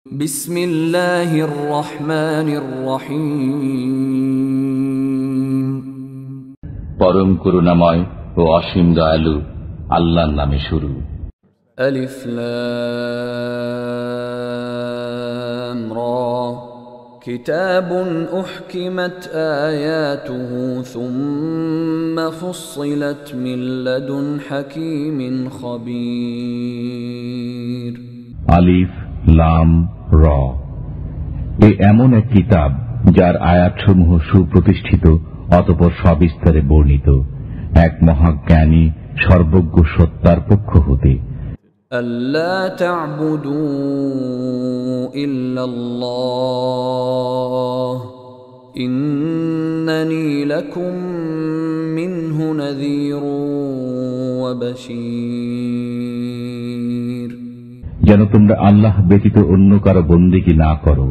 বিসমিল্লাহির রহমানির রহিম। পরম করুণাময় ও অসীম দয়ালু আল্লাহর নামে শুরু। আলিফ লাম রা কিতাবুন উহকিমাত আয়াতুহু সুম্মা ফুসসিলাত মিন লাদুন হাকীমিন খবীর। আলিফ লাম র, এ এমন এক কিতাব যার আয়াতসমূহ সুপ্রতিষ্ঠিত, অতঃপর সবিস্তারে বর্ণিত, এক মহাজ্ঞানী সর্বজ্ঞ সত্তার পক্ষ হতে। আল্লা তা'বুদু ইল্লাল্লাহ ইন্নানী লাকুম মিনহু নাযীরুন ওয়া বাশীর। যেন তোমরা আল্লাহ ব্যতীত অন্য কারো বন্দেগী না করো,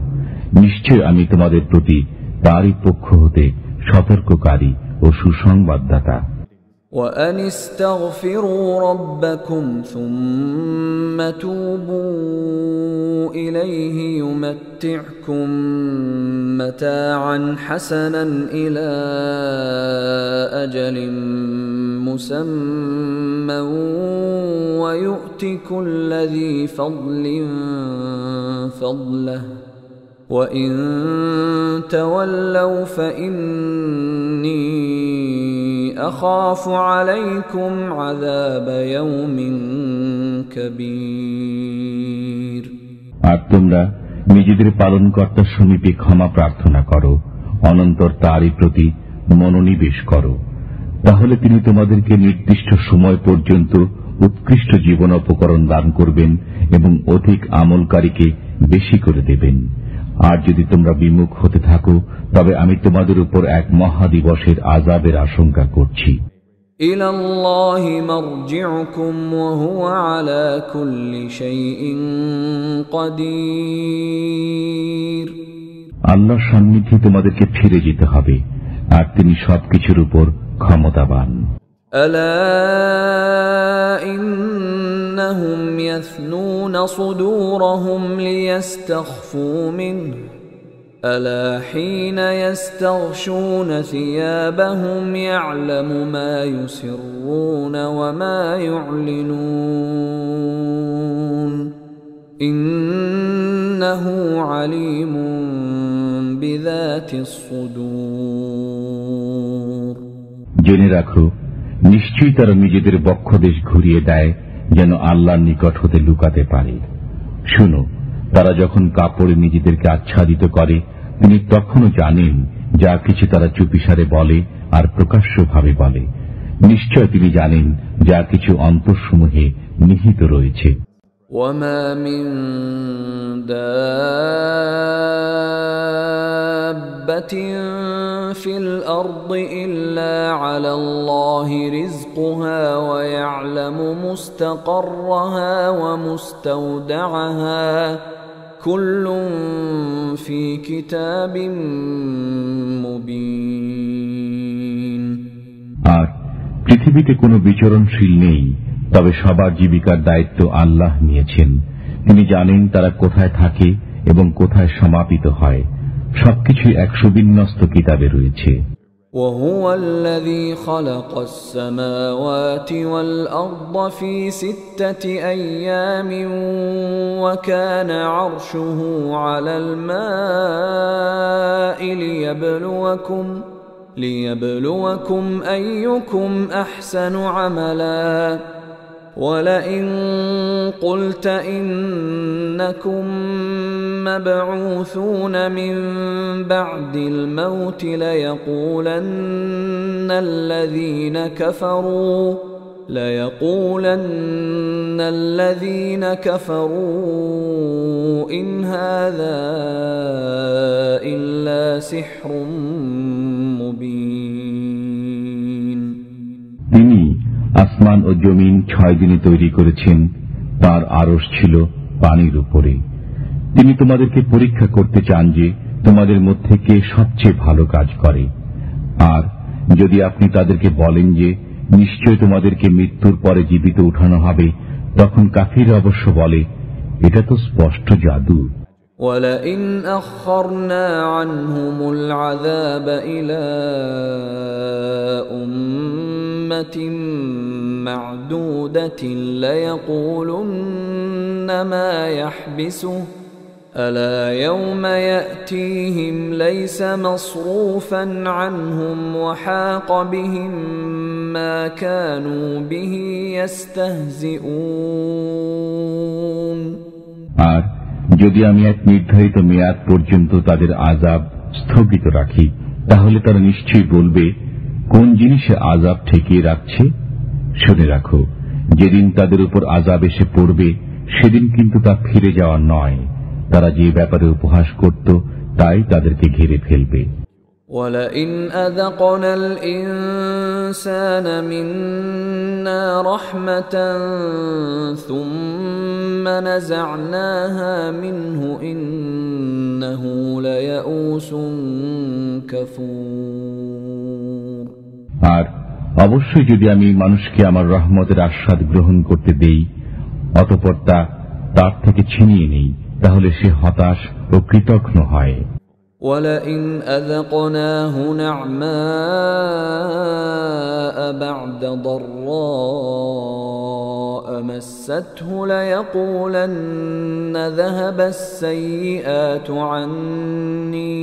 নিশ্চয় আমি তোমাদের প্রতি তারই পক্ষ হতে সতর্ককারী ও সুসংবাদদাতা। وَأَنِ اسْتَغْفِرُوا رَبَّكُمْ ثُمَّ تُوبُوا إِلَيْهِ يُمَتِّعْكُمْ مَتَاعًا حَسَنًا إِلَى أَجَلٍ مُّسَمًّى وَيُؤْتِ كُلَّ ذِي فَضْلٍ فَضْلَهُ وَإِن تَوَلَّوْا فَإِنِّي أخاف عليكم عذاب يوم كبير। আর তোমরা নিজেদের পালনকর্তার সমীপে ক্ষমা প্রার্থনা করো, অনন্তর তারই প্রতি মনোনিবেশ করো, তাহলে তিনি তোমাদেরকে নির্দিষ্ট সময় পর্যন্ত উৎকৃষ্ট জীবনোপকরণ দান করবেন এবং অধিক আমলকারীকে বেশি করে দেবেন। আর যদি তোমরা বিমুখ হতে থাকো, তবে আমি তোমাদের উপর এক মহাদিবসের আযাবের আশঙ্কা করছি। ইলাল্লাহি মারজিউকুম ওয়া হুয়া আলা কুল্লি শাইইন কাদির। আল্লাহর সান্নিধ্যে তোমাদেরকে ফিরে যেতে হবে, আর তিনি সবকিছুর উপর ক্ষমতাবান। আলা ইন্নাহুম ইয়াসনুনা সুদুরহুম লিয়াস্তাখফু মিনহু ألا حين يستغشون ثيابهم يعلم ما يسرون وما يعلنون إنه عليم بذات الصدور। জেনে রাখো, নিশ্চয়ই তারা নিজেদের বক্ষদেশ ঘুরিয়ে দেয় যেন আল্লাহর নিকট হতে লুকাতে পারে। শুনো, তারা যখন কাপড়ে নিজেদেরকে আচ্ছাদিত করে, তিনি তখনও জানেন যা কিছু তারা চুপিসারে বলে আর প্রকাশ্যভাবে বলে। নিশ্চয় তিনি জানেন যা কিছু অন্তরসমূহে নিহিত রয়েছে। ওয়ামা মিন দাব্বাতিন ফিল আরদি ইল্লা আলাল্লাহি রিজকুহা ওয়া ইয়ালামু মুস্তাকাররাহা ওয়া মুস্তাওদাআহা কুল্লুন ফি কিতাবিম মুবিন। আর পৃথিবীতে কোনো বিচরণশীল নেই, তবে সবার জীবিকার দায়িত্ব আল্লাহ নিয়েছেন। তিনি জানেন তারা কোথায় থাকে এবং কোথায় সমাপিত হয়। সবকিছুই এক সুবিন্যস্ত কিতাবে রয়েছে। وهو الذي خلق السماوات والأرض في 6 أيام وكان عرشه على الماء ليبلوكم أيكم أحسن عملا ولئن قلت إنكم مبعوثون من بعد الموت ليقولن الذين كفروا إن هذا إلا سحر مبين। তিনি আসমান ও জমিন 6 দিনে তৈরি করেছেন, তার আরশ ছিল পানির উপরে। তিনি তোমাদেরকে পরীক্ষা করতে চান যে তোমাদের মধ্যে কে সবচেয়ে ভালো কাজ করে। আর যদি আপনি তাদেরকে বলেন যে নিশ্চয় তোমাদেরকে মৃত্যুর পরে জীবিত উঠানো হবে, তখন কাফির অবশ্য বলে এটা তো স্পষ্ট জাদু। ولئن أخرنا عنهم العذاب إلى أمة معدودة ليقولن ما يحبسه ألا يوم يأتيهم ليس مصروفا عنهم وحاق بهم ما كانوا به يستهزئون আর যদি আমি এক নির্ধারিত মেয়াদ পর্যন্ত তাদের আযাব স্থগিত রাখি তাহলে তারা নিশ্চয়ই বলবে কোন জিনিসে আযাব ঠেকিয়ে রাখছে। শুনে রাখো, যেদিন তাদের উপর আযাব এসে পড়বে সেদিন কিন্তু তা ফিরে যাওয়া নয়। তারা যে ব্যাপারে উপহাস করত তাই তাদেরকে ঘিরে ফেলবে। وَلَئِنْ أَذَقْنَا الْإِنسَانَ مِنَّا رَحْمَةً ثُمَّ نَزَعْنَاهَا مِنْهُ إِنَّهُ لَيَئُوسٌ كَفُورٌ আর অবশ্যই যদি আমি মানুষকে আমার রহমতের আস্বাদ গ্রহণ করতে দেই অতঃপর তা তার থেকে ছিনিয়ে নেই তাহলে সে হতাশ ও কৃতঘ্ন হয়। وَلَئِنْ أَذَقْنَاهُ نَعْمَاءَ بَعْدَ ضَرَّاءَ مَسَّتْهُ لَيَقُولَنَّ ذَهَبَ السَّيِّئَاتُ عَنِّي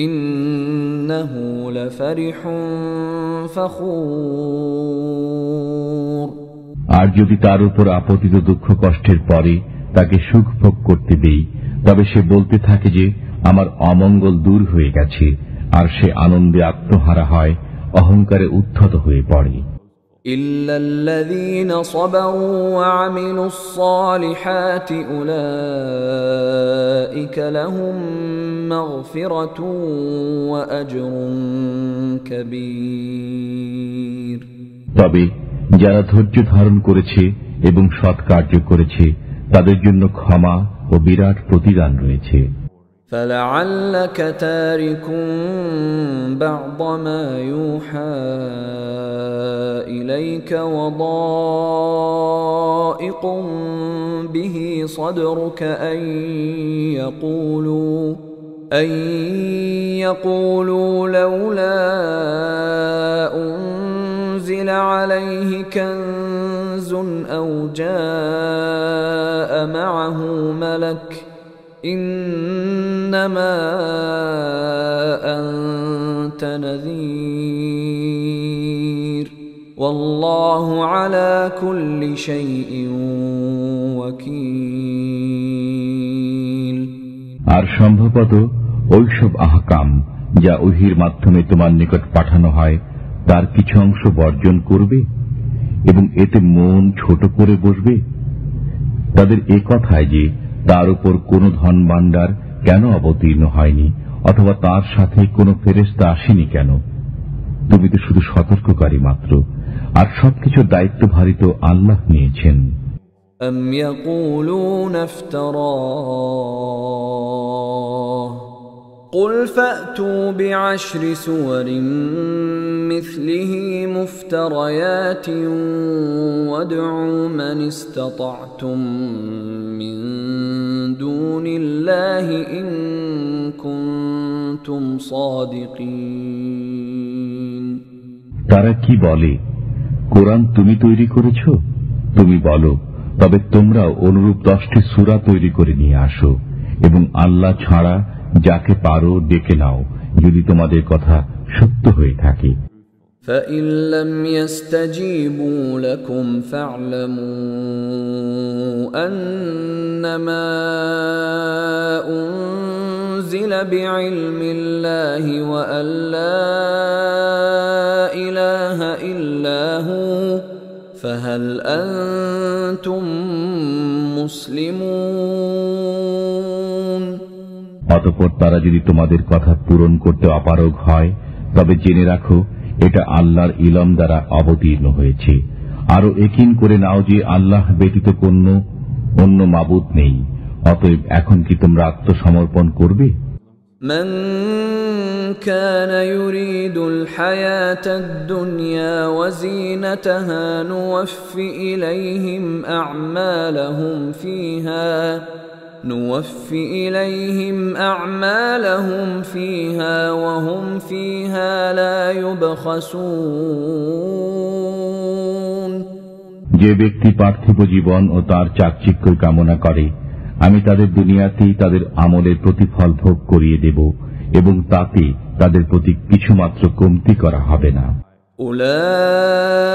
إِنَّهُ لَفَرِحٌ فَخُورٌ আর যদি তার উপর আপতিত দুঃখ কষ্টের পরে তাকে সুখ ভোগ করতে দেই তবে সে বলতে থাকে যে আমার অমঙ্গল দূর হয়ে গেছে, আর সে আনন্দে আত্মহারা হয়, অহংকারে উদ্ধত হয়ে পড়ে। إلا الذين صبروا وعملوا الصالحات أولئك لهم مغفرة وأجر كبير তবে যারা ধৈর্য ধারণ করেছে এবং সৎ কার্য করেছে তাদের জন্য ক্ষমা ও বিরাট প্রতিদান রয়েছে। فلعلك تارك بعض ما يوحى إليك وضائق به صدرك أن يقولوا لولا أنزل عليه كنز أو جاء معه ملك إنما أنت نذير والله على كل شيء وكيل আর সম্ভবত ওইসব আহকাম যা ওহীর মাধ্যমে তোমার নিকট পাঠানো হয় তার কিছু অংশ বর্জন করবে এবং এতে মন ছোট করে বসবে। তাদের এ কথায় যে তার উপর কোনো ধন ভাণ্ডার কেন অবতীর্ণ হয়নি অথবা তার সাথে কোনো ফেরেশতা আসেনি কেন, তুমি তো শুধু সতর্ককারী মাত্র, আর সবকিছুর দায়িত্বভারিত আল্লাহ নিয়েছেন। أم يقولون افتراه قل فأتوا بعشر سور مثله مفتريات وادعوا من استطعتم من دون الله إن كنتم صادقين তারা কি বলে, কোরআন তুমি তৈরি করেছ? তুমি বলো, তবে তোমরাও অনুরূপ 10টি সূরা তৈরি করে নিয়ে আসো এবং আল্লাহ ছাড়া যাকে পারো ডেকে নাও যদি তোমাদের কথা সত্য হয়ে থাকে। فَإِن لَّمْ يَسْتَجِيبُوا لَكُمْ فَاعْلَمُوا أَنَّمَا أُنزِلَ بِعِلْمِ اللَّهِ وَأَن لَّا إِلَٰهَ إِلَّا هُوَ فَهَلْ أَنتُم مُّسْلِمُونَ অতঃপর তারা যদি তোমাদের কথা পূরণ করতে অপারগ হয় তবে জেনে রাখো এটা আল্লাহর ইলম দ্বারা অবতীর্ণ হয়েছে। আরো একিন করে নাও যে আল্লাহ ব্যতীত কোনো অন্য মাবুদ নেই। অতএব এখন কি তোমরা আত্মসমর্পণ করবে? من كان يريد الحياة الدنيا وزينتها نوف إليهم أعمالهم فيها نوفي إليهم أعمالهم فيها وهم فيها لا يبخسون যে ব্যক্তি পার্থিব জীবন ও তার চাকচিক্য কামনা করে, আমি তাদের দুনিয়াতেই তাদের আমলের প্রতিফল ভোগ করিয়ে দেব এবং তাতে তাদের প্রতি কিছুমাত্র কমতি করা হবে না। أولئك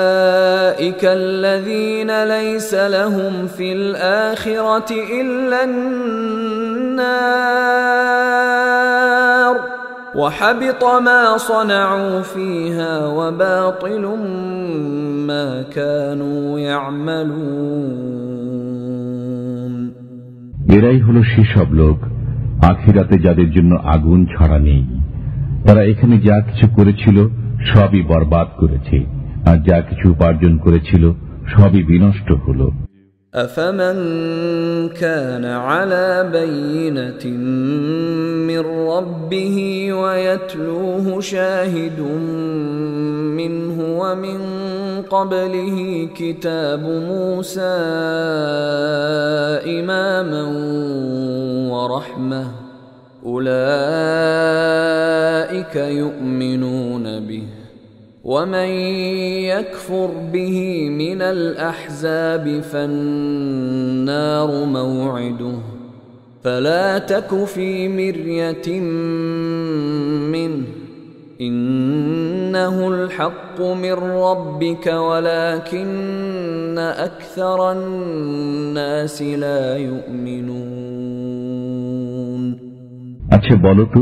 الذين ليس لهم في الآخرة إلا النار وحبط ما صنعوا فيها وباطل ما كانوا يعملون এরাই হলো সেসব লোক আখিরাতে যাদের জন্য আগুন ছাড়া নেই। তারা এখানে যা কিছু করেছিল সবই বরবাদ করেছে, আর যা কিছু উপার্জন করেছিল সবই বিনষ্ট হল। أفمن كان على بينة من ربه ويتلوه شاهد منه ومن قبله كتاب موسى إماما ورحمة أولئك يؤمنون به ومن يكفر به من الأحزاب فالنار موعده فلا تك في مرية منه إنه الحق من ربك ولكن أكثر الناس لا يؤمنون আচ্ছা বলো তো,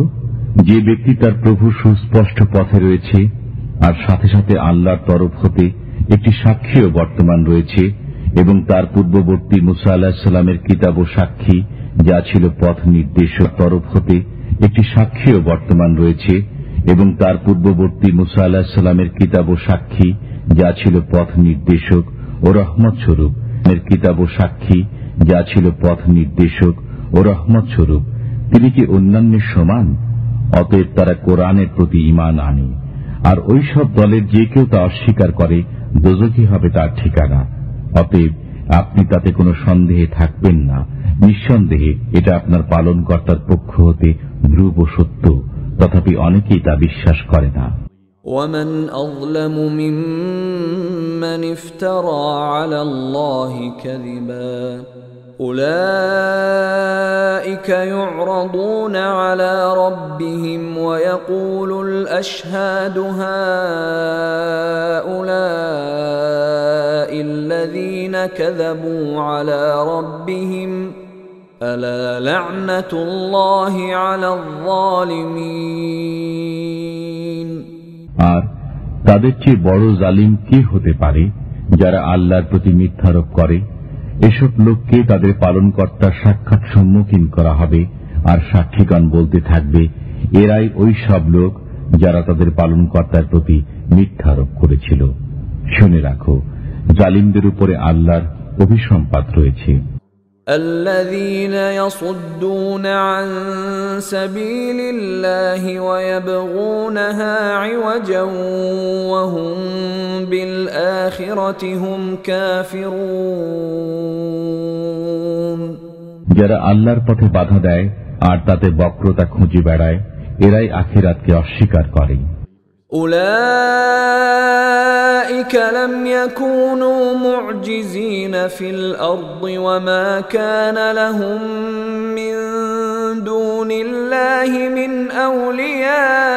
যে ব্যক্তি তার প্রভু সুস্পষ্ট পথে রয়েছে আর সাথে সাথে আল্লাহর তরফ হতে একটি সাক্ষীও বর্তমান রয়েছে এবং তার পূর্ববর্তী মুসা আলাইহিস সালামের কিতাব ও সাক্ষী যা ছিল পথ নির্দেশক তরফ হতে একটি সাক্ষীও বর্তমান রয়েছে এবং তার পূর্ববর্তী মুসা আলাইহিস সালামের কিতাব ও সাক্ষী যা ছিল পথ নির্দেশক ও রহমত স্বরূপ এর কিতাব ও সাক্ষী যা ছিল পথ নির্দেশক ও রহমত স্বরূপ, তিনি কি অন্যান্যের সমান? অতএব তারা কোরআনের প্রতি ঈমান আনে, আর ওই সব দলের যে কেউ তা অস্বীকার করে দোজখী হবে তার ঠিকানা। অতএব আপনি তাতে কোনো সন্দেহে থাকবেন না, নিঃসন্দেহে এটা আপনার পালনকর্তার পক্ষ হতে ধ্রুব সত্য, তথাপি অনেকেই তা বিশ্বাস করে না। ومن أظلم ممن افترى على الله كذبا أولئك يعرضون على ربهم ويقول الأشهاد هؤلاء الذين كذبوا على ربهم ألا لعنة الله على الظالمين আর তাদের চেয়ে বড় জালিম কে হতে পারে যারা আল্লাহর প্রতি মিথ্যারোপ করে? এসব লোককে তাদের পালনকর্তার সাক্ষাৎ সম্মুখীন করা হবে, আর সাক্ষীগণ বলতে থাকবে, এরাই ওই সব লোক যারা তাদের পালনকর্তার প্রতি মিথ্যারোপ করেছিল। শুনে রাখো, জালিমদের উপরে আল্লাহর অভিসম্পাত রয়েছে। الذين يصدون عن سبيل الله ويبغونها عوجا وهم بالآخرة هم كافرون যারা আল্লাহর পথে বাধা দেয় আর তাতে বক্রতা খুঁজে বেড়ায়, এরাই আখিরাতকে অস্বীকার করে। أولئك لم يكونوا معجزين في الأرض وما كان لهم من دون الله من أولياء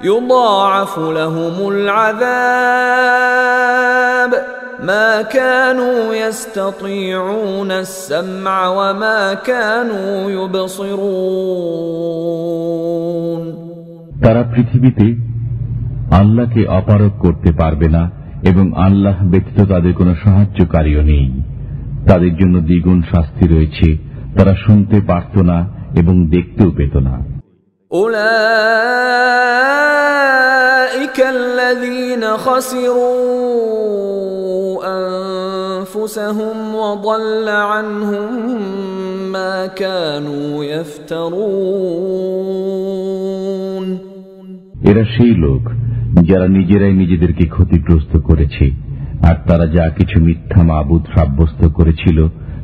يضاعف لهم العذاب ما كانوا يستطيعون السمع وما كانوا يبصرون তারা পৃথিবীতে আল্লাহকে অপারগ করতে পারবে না এবং আল্লাহ ব্যতীত তাদের কোনো সাহায্যকারীও নেই। তাদের জন্য দ্বিগুণ শাস্তি রয়েছে, তারা শুনতে পারত না এবং দেখতেও পেত না। أولئك الذين خسروا أنفسهم وضل عنهم ما كانوا يفترون এরা সেই লোক যারা নিজেরাই নিজেদেরকে ক্ষতিগ্রস্ত করেছে, আর তারা যা কিছু মিথ্যা মাবুদ সাব্যস্ত করেছিল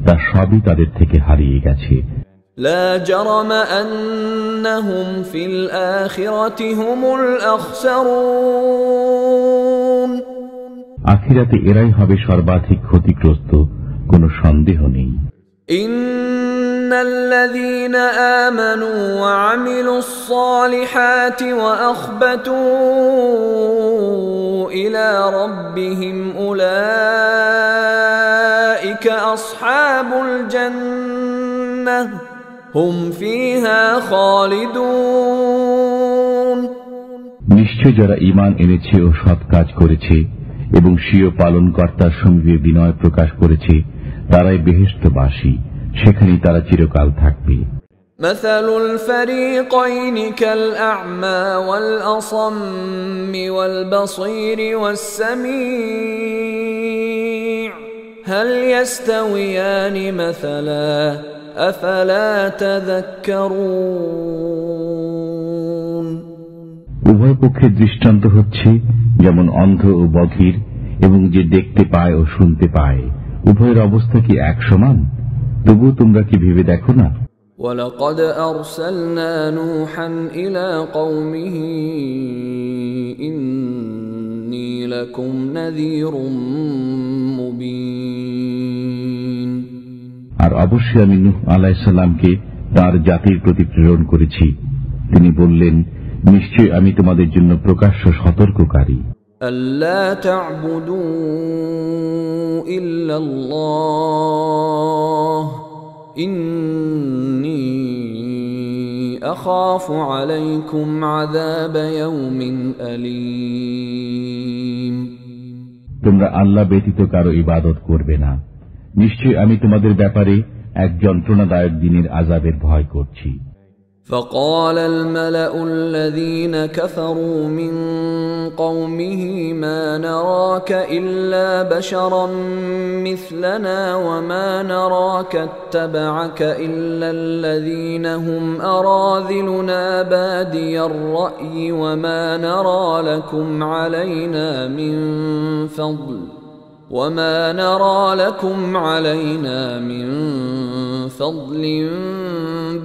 তা সবই তাদের থেকে হারিয়ে গেছে। لا جرم أنهم في الآخرة هم الأخسرون আখিরাতে এরাই হবে সর্বাধিক ক্ষতিগ্রস্ত, কোনো সন্দেহ নেই। إن الذين آمنوا وعملوا الصالحات وأخبتوا إلى ربهم أولئك أصحاب الجنة هم فيها خالدون নিশ্চয় যারা ঈমান এনেছে ও সৎ কাজ করেছে এবং স্বীয় পালনকর্তার সঙ্গে বিনয় প্রকাশ করেছে, তারাই বেহেশতবাসী, সেখানেই তারা চিরকাল থাকবে। مثل الفريقين كالأعمى والأصم والبصير والسميع هل يستويان مثلا أفلا تذكرون উভয় পক্ষের দৃষ্টান্ত হচ্ছে যেমন অন্ধ ও বধির এবং যে দেখতে পায় ও শুনতে পায়, উভয়ের অবস্থা কি এক সমান? তবু তোমরা কি ভেবে দেখো না? وَلَقَدْ أَرْسَلْنَا نُوحًا إِلَى قَوْمِهِ إِنِّي لَكُمْ نَذِيرٌ مُبِينٌ আর অবশ্যই আমি নূহ আলাইহিস সালামকে তার জাতির প্রতি প্রেরণ করেছি। তিনি বললেন, নিশ্চয় আমি তোমাদের জন্য প্রকাশ্য সতর্ককারী। أَلَّا تَعْبُدُوا إِلَّا اللَّهَ إِنِّي أَخَافُ عَلَيْكُمْ عَذَابَ يَوْمٍ أَلِيمٍ তোমরা আল্লাহ ব্যতীত কারো ইবাদত করবে না, নিশ্চয় আমি তোমাদের ব্যাপারে এক যন্ত্রণাদায়ক দিনের আযাবের ভয় করছি। فقال الملأ الذين كفروا من قومه ما نراك إلا بشرا مثلنا وما نراك اتبعك إلا الذين هم أراذلنا بادي الرأي وما نرى لكم علينا من فضل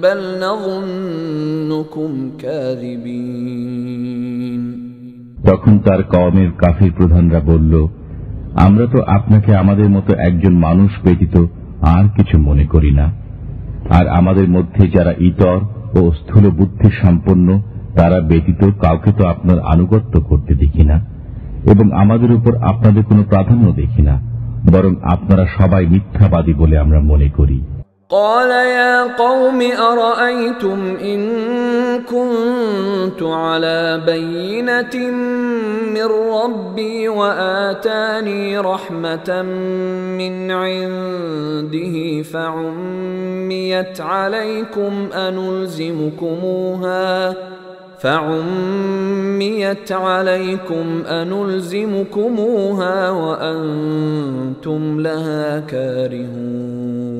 بل نظنكم كاذبين তখন তার কওমের কাফির প্রধানরা বলল, আমরা তো আপনাকে আমাদের মতো একজন মানুষ ব্যতীত আর কিছু মনে করি না, আর আমাদের মধ্যে যারা ইতর ও স্থূল বুদ্ধি সম্পন্ন তারা ব্যতীত কাউকে তো আপনার আনুগত্য করতে দেখি না, এবং আমাদের উপর আপনাদের কোনো প্রাধান্য দেখি না, বরং আপনারা সবাই মিথ্যাবাদী বলে আমরা মনে করি। قال يا قوم أرأيتم إن كنت على بينة من ربي وآتاني رحمة من عنده فعميت عليكم أنلزمكموها وأنتم لها كارهون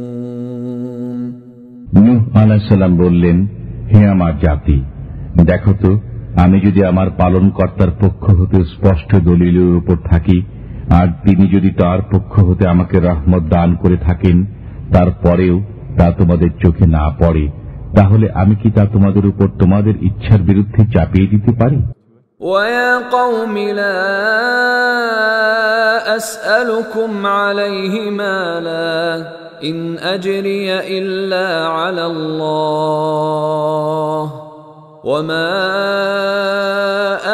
নূহ আলাইহিস সালাম বললেন, হে আমার জাতি, দেখো তো, আমি যদি আমার পালনকর্তার পক্ষ হতে স্পষ্ট দলিলের উপর থাকি, আর তিনি যদি তার পক্ষ হতে আমাকে রহমত দান করে থাকেন, তারপরেও তা তোমাদের চোখে না পড়ে, তাহলে আমি কি তা তোমাদের উপর তোমাদের ইচ্ছার বিরুদ্ধে চাপিয়ে দিতে পারি? وَيَا قَوْمِ لَا أَسْأَلُكُمْ عَلَيْهِ مَالًا إِنْ أَجْرِيَ إِلَّا عَلَى اللَّهِ وَمَا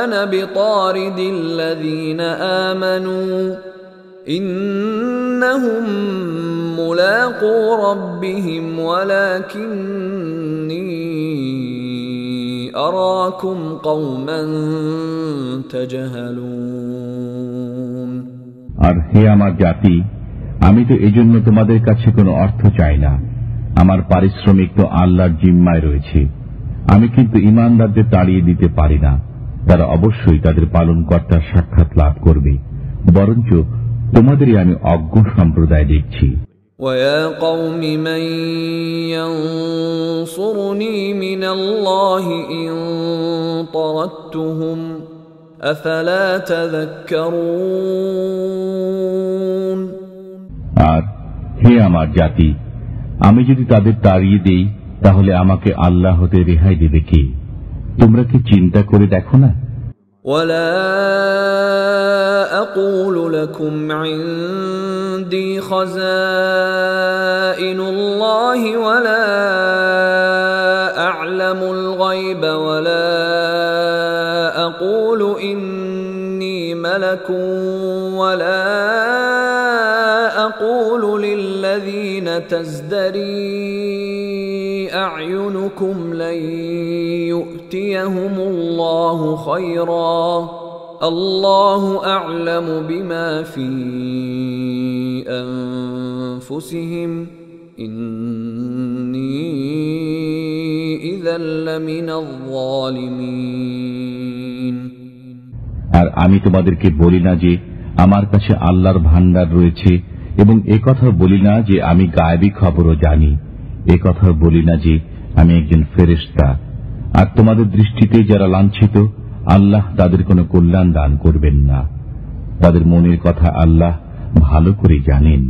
أَنَا بِطَارِدِ الَّذِينَ آمَنُوا إِنَّهُمْ مُلَاقُو رَبِّهِمْ وَلَكِنِّي أَرَاكُمْ قَوْمًا تَجْهَلُونَ আর হে আমার জাতি, আমি তো এজন্য তোমাদের কাছে কোনো অর্থ চাই না, আমার পারিশ্রমিক তো আল্লাহর জিম্মায় রয়েছে। আমি কিন্তু ঈমানদারদের তাড়িয়ে দিতে পারি না, তারা অবশ্যই তাদের পালনকর্তার সাক্ষাৎ লাভ করবে, বরঞ্চ তোমাদেরই আমি অজ্ঞ সম্প্রদায় দেখছি। وَيَا قَوْمِ مَنْ يَنْصُرُنِي مِنَ اللَّهِ إِنْ طَرَدتُّهُمْ أَفَلَا تَذَكَّرُونَ আর হে আমার জাতি, আমি যদি তাদের তাড়িয়ে দেই তাহলে আমাকে আল্লাহ হতে রেহাই দেবে কে? তোমরা কি চিন্তা করে দেখো না? ولا أقول لكم عندي خزائن الله ولا أعلم الغيب ولا أقول إني ملك ولا أقول للذين تزدري أعينكم لن يؤتيهم الله خيرا الله أعلم بما في أنفسهم إني إذا لمن الظالمين। আর আমি তোমাদেরকে বলি না যে আমার কাছে আল্লাহর ভান্ডার রয়েছে, এবং একথা বলি না যে আমি গায়েবী খবরও জানি, একথা বলি না যে আমি একজন ফেরেশতা। আর তোমাদের দৃষ্টিতে যারা লাঞ্ছিত, আল্লাহ তাদের কোনো কল্যাণ দান করবেন না। তাদের মনের কথা আল্লাহ ভালো করে জানেন,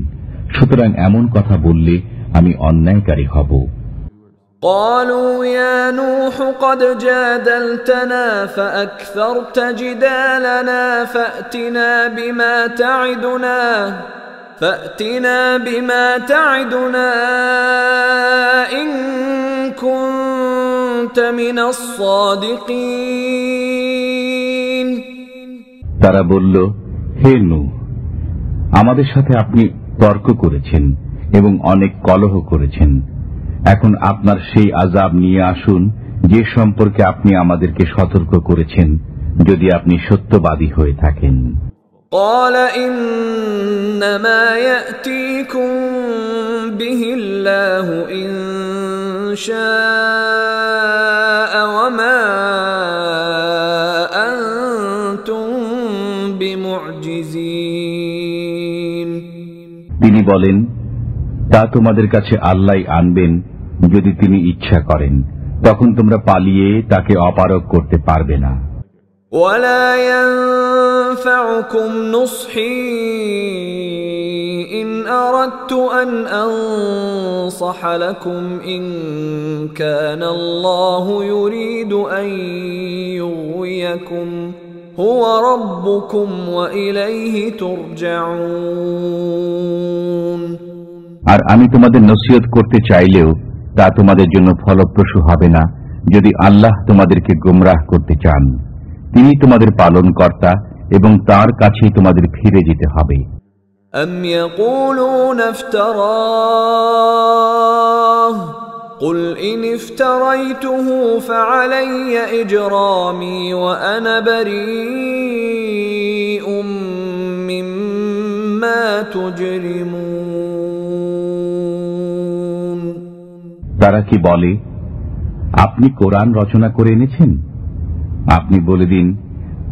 সুতরাং এমন কথা বললে আমি অন্যায়কারী হব। قالوا يا نوح قد جادلتنا فأكثرت جدالنا فأتنا بما تعدنا إن كنت من الصادقين। তারা বলল, হে নূহ, আমাদের সাথে আপনি তর্ক করেছেন এবং অনেক কলহ করেছেন। এখন আপনার সেই আযাব নিয়ে আসুন যে সম্পর্কে আপনি আমাদেরকে সতর্ক করেছেন, যদি আপনি সত্যবাদী হয়ে থাকেন। قال إنما يأتيكم به الله إن شاء وما أنتم بمعجزين। তিনি বলেন, তা তোমাদের কাছে আল্লাহ আনবেন যদি তিনি ইচ্ছা করেন, তখন তোমরা পালিয়ে তাকে অপারগ করতে পারবে না। ولا ينفعكم نصحي إن أردت أن أنصح لكم إن كان الله يريد أن يغويكم هو ربكم وإليه ترجعون। আর আমি তোমাদের নসিহত করতে চাইলেও তা তোমাদের জন্য ফলপ্রসূ হবে না, যদি আল্লাহ তোমাদেরকে গোমরাহ করতে চান। তিনি তোমাদের পালনকর্তা এবং তার কাছেই তোমাদের ফিরে যেতে হবে। أم يقولون افتراه قل إن افتريته فعلي إجرامي وأنا بريء مما تجرمون। তারা কি বলে, আপনি কোরআন রচনা করে এনেছেন? আপনি বলে দিন,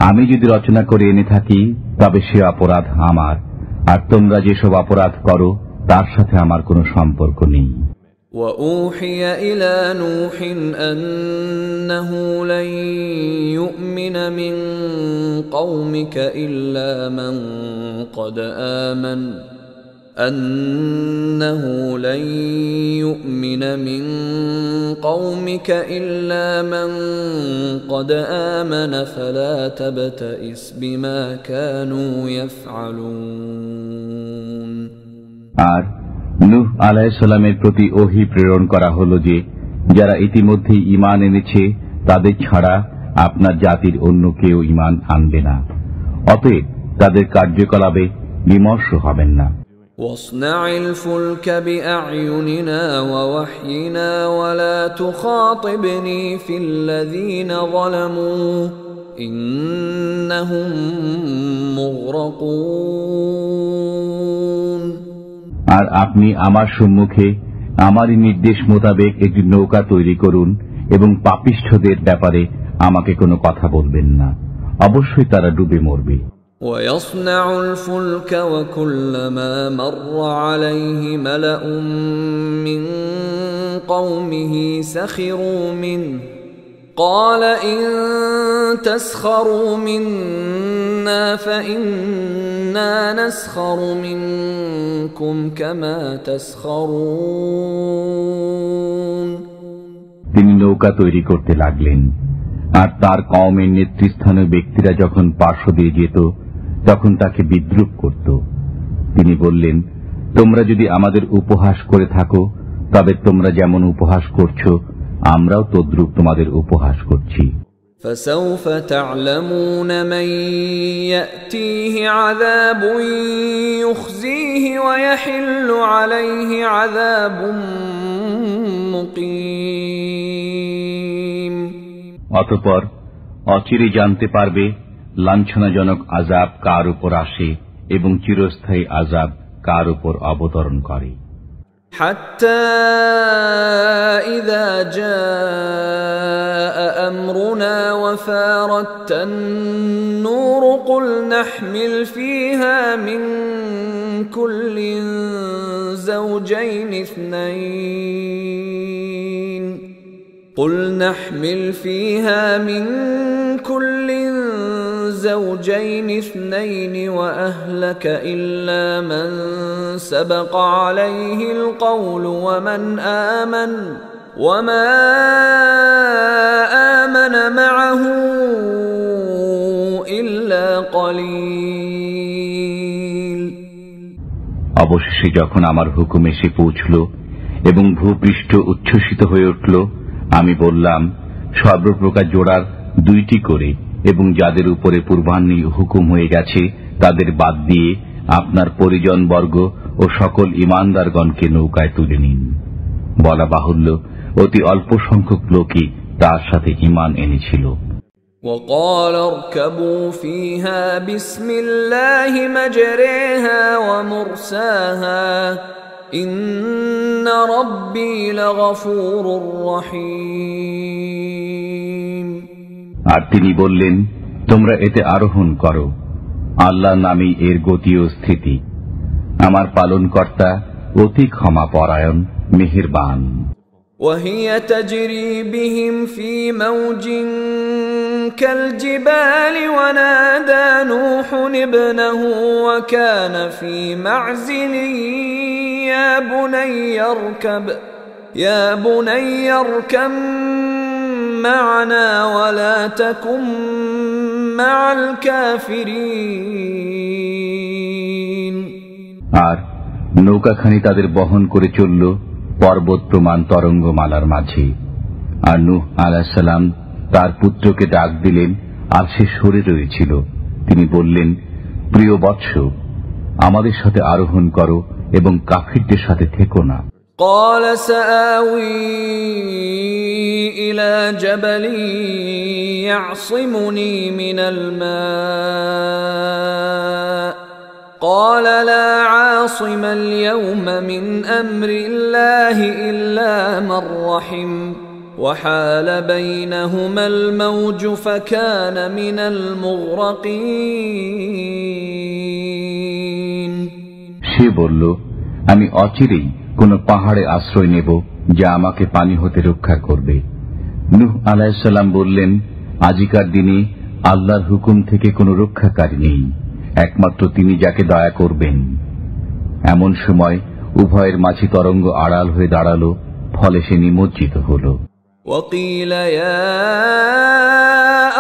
আমি যদি রচনা করে এনে থাকি তবে সে অপরাধ আমার, আর তোমরা যেসব অপরাধ করো তার সাথে আমার কোনো সম্পর্ক নেই। وأوحي إلى نوح أنه لن يؤمن من قومك إلا من قد آمن أنه لن يؤمن من قومك إلا من قد آمن فلا تبتئس بما كانوا يفعلون। আর নূহ আলাইহিস সালামের প্রতি ওহী প্রেরণ করা হলো যে যারা ইতিমধ্যে ঈমান এনেছে তাদের ছাড়া আপনার জাতির অন্য কেউ ঈমান আনবে না, অতএব তাদের কার্যকলাপে বিমর্ষ হবেন না। واصنع الفلك بأعيننا ووحينا ولا تخاطبني في الذين ظلموا إنهم مغرقون। আর আপনি আমার সম্মুখে আমারই নির্দেশ মোতাবেক একটি নৌকা তৈরি করুন এবং পাপিষ্ঠদের ব্যাপারে আমাকে কোনো কথা বলবেন না, অবশ্যই তারা ডুবে মরবে। ويصنع الفلك وكلما مر عليه ملأ من قومه سخروا منه قال إن تسخروا منا فإنا نسخر منكم كما تسخرون। তিনি নৌকা তৈরি করতে লাগলেন, আর তার কওমের নেতৃস্থানীয় ব্যক্তিরা যখন পার্শ্ব দিয়ে যেত তখন তাকে বিদ্রূপ করত। তিনি বললেন, তোমরা যদি আমাদের উপহাস করে থাকো তবে তোমরা যেমন উপহাস করছো আমরাও তদ্রূপ তোমাদের উপহাস করছি। فسوف تعلمون من يأتيه عذاب يخزيه ويحل عليه عذاب مقيم। অতঃপর অচিরে জানতে পারবে লাঞ্ছনাজনক আযাব কার উপর আসে এবং চিরস্থায়ী আযাব কার উপর অবতরণ করে। حتى إذا جاء أمرنا وفارت النور قل نحمل فيها من كل زوجين اثنين قل نحمل فيها من كل زوجين اثنين وأهلك إلا من سبق عليه القول ومن آمن وما آمن معه إلا قليل। অবশেষে যখন আমার হুকুম এসে পৌঁছল এবং ভূপৃষ্ঠ উচ্ছ্বসিত হয়ে উঠল, আমি বললাম, সর্বপ্রকার জোড়ার 2টি করে এবং যাদের উপরে পূর্বাহ্নে হুকুম হয়ে গেছে তাদের বাদ দিয়ে আপনার পরিজনবর্গ ও সকল ঈমানদারগণকে নৌকায় তুলে নিন। বলা বাহুল্য, অতি অল্প সংখ্যক লোকই তার সাথে ঈমান এনেছিল। وقال اركبوا فيها بسم الله مجريها ومرساها إن ربي لغفور رحيم। আর তিনি বললেন, তোমরা এতে আরোহণ করো, আল্লাহর নামেই এর গতি ও স্থিতি, আমার পালনকর্তা অতি ক্ষমা পরায়ণ মেহেরবান। وهي تجري بهم في موج كالجبال ونادى نوح ابنه وكان في معزل يا بني اركب معنا ولا تكن مع الكافرين। আর নৌকাখানি তাদের বহন করে চলল পর্বত প্রমাণ তরঙ্গমালার মাঝে। আর নূহ আলাইহিস সালাম তার পুত্রকে ডাক দিলেন, আর সে সরে রয়েছিল। তিনি বললেন, প্রিয় বৎস, আমাদের সাথে আরোহণ করো এবং কাফিরদের সাথে থেকো না। قال سآوي إلى جبل يعصمني من الماء قال لا عاصم اليوم من أمر الله إلا من رحم وحال بينهما الموج فكان من المغرقين। সে বলল, আমি অচিরেই কোন পাহাড়ে আশ্রয় নেব যা আমাকে পানি হতে রক্ষা করবে। নূহ আলাইহিস সালাম বললেন, আজিকার দিনে আল্লাহর হুকুম থেকে কোনো রক্ষাকারী নেই, একমাত্র তিনি যাকে দয়া করবেন। এমন সময় উভয়ের মাঝে তরঙ্গ আড়াল হয়ে দাঁড়ালো, ফলে সে নিমজ্জিত হল। وقيل يا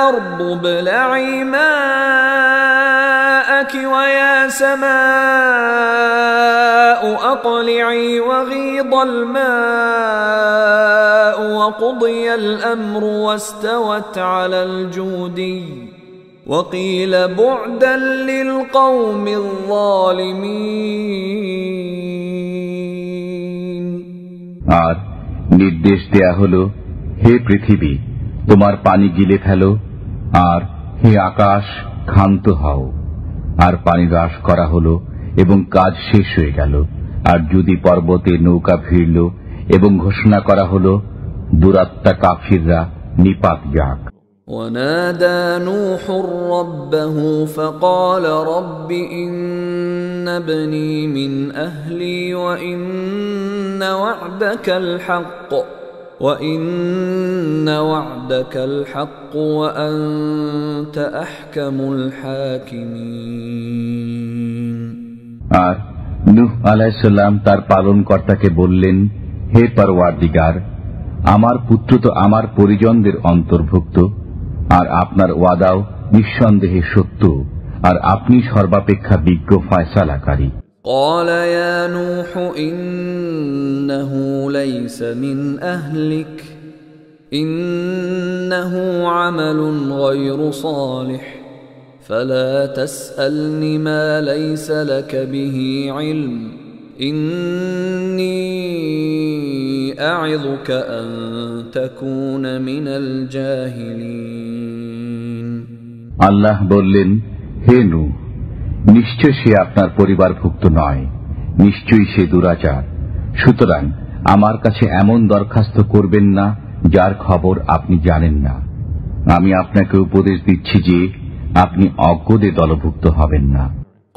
أرض ابلعي ماءك ويا سماء أقلعي وغيض الماء وقضي الأمر واستوت على الجودي وقيل بعدا للقوم الظالمين। আর নির্দেশ দেয়া হলো, হে পৃথিবী, তোমার পানি গিলে ফেলো, আর হে আকাশ, ক্ষান্ত হও। আর পানি হ্রাস করা হলো এবং কাজ শেষ হয়ে গেল। আর যদি পর্বতে নৌকা ভিড়ল এবং ঘোষণা করা হলো, দুরাত্মা কাফিররা নিপাত যাক। ونادى نوح ربه فقال رب إن ابني من أهلي وإن وعدك الحق وإن وعدك الحق وأنت أحكم الحاكمين আর নূহ আলাইহিস সালাম তার পালনকর্তাকে বললেন, হে পরওয়ারদিগার, আমার পুত্র তো আমার পরিজনদের অন্তর্ভুক্ত, আর আপনার ওয়াদাও নিঃসন্দেহে সত্য, আর আপনি সর্বাপেক্ষা বিজ্ঞ ফয়সালাকারী। قال يا نوح إنه ليس من أهلك إنه عمل غير صالح فلا تسألني ما ليس لك به علم إني أعظك أن تكون من الجاهلين আল্লাহ বললেন, হে নূহ, নিশ্চয় সে আপনার পরিবারভুক্ত নয়, নিশ্চয়ই সে দুরাচার। সুতরাং আমার কাছে এমন দরখাস্ত করবেন না যার খবর আপনি জানেন না। আমি আপনাকে উপদেশ দিচ্ছি যে আপনি অজ্ঞদের দলভুক্ত হবেন না।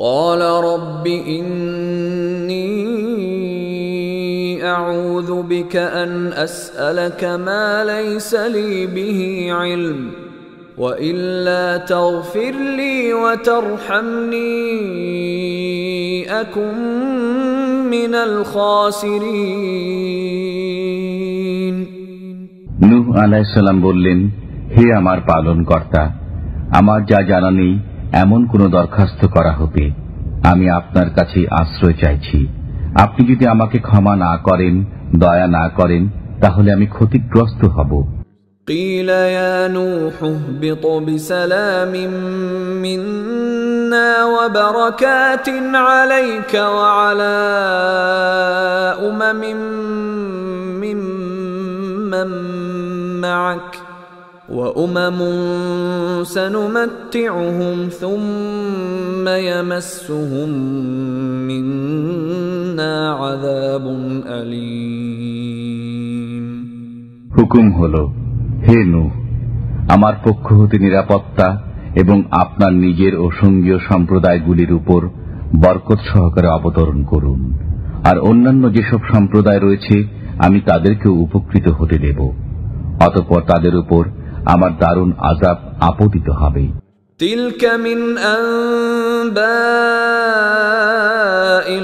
قال رب إني أعوذ بك أن أسألك ما ليس لي به علم وإلا تغفر لي وترحمني أكن من الخاسرين নূহ আলাইহিস সালাম বললেন, হে আমার পালনকর্তা, আমার যা জানা নেই এমন কোন দরখাস্ত করা হবে, আমি আপনার কাছে আশ্রয় চাইছি। আপনি যদি আমাকে ক্ষমা না করেন, দয়া না করেন, তাহলে আমি ক্ষতিগ্রস্ত হব। قيل يا نوح اهبط بسلام منا وبركات عليك وعلى أمم ممن معك وأمم سنمتعهم ثم يمسهم منا عذاب أليم হুকুম হলো, হে নূহ, আমার পক্ষ হতে নিরাপত্তা এবং আপনার নিজের ও সঙ্গীয় সম্প্রদায়গুলির উপর বরকত সহকারে অবতরণ করুন, আর অন্যান্য যেসব সম্প্রদায় রয়েছে আমি তাদেরকেও উপকৃত হতে দেব। অতঃপর তাদের উপর আমার দারুণ আযাব আপতিত হবে। تلك من أنباء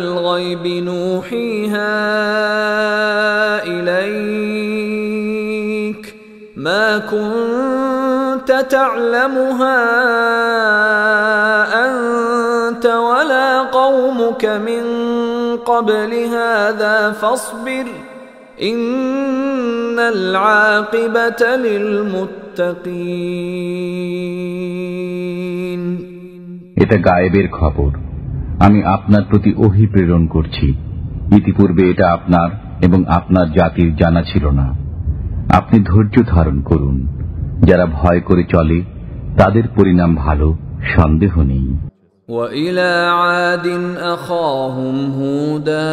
الغيب نوحيها إليك ما كنت تعلمها أنت ولا قومك من قبل هذا فاصبر إن العاقبة للمتقين এটা গায়েবের খবর, আমি আপনার প্রতি ওহী প্রেরণ করছি। ইতিপূর্বে এটা আপনার এবং আপনার জাতির জানা ছিল না। আপনি ধৈর্য ধারণ করুন, যারা ভয় করে চলে তাদের পরিণাম ভালো, সন্দেহ নেই। وإلى عاد أخاهم هودا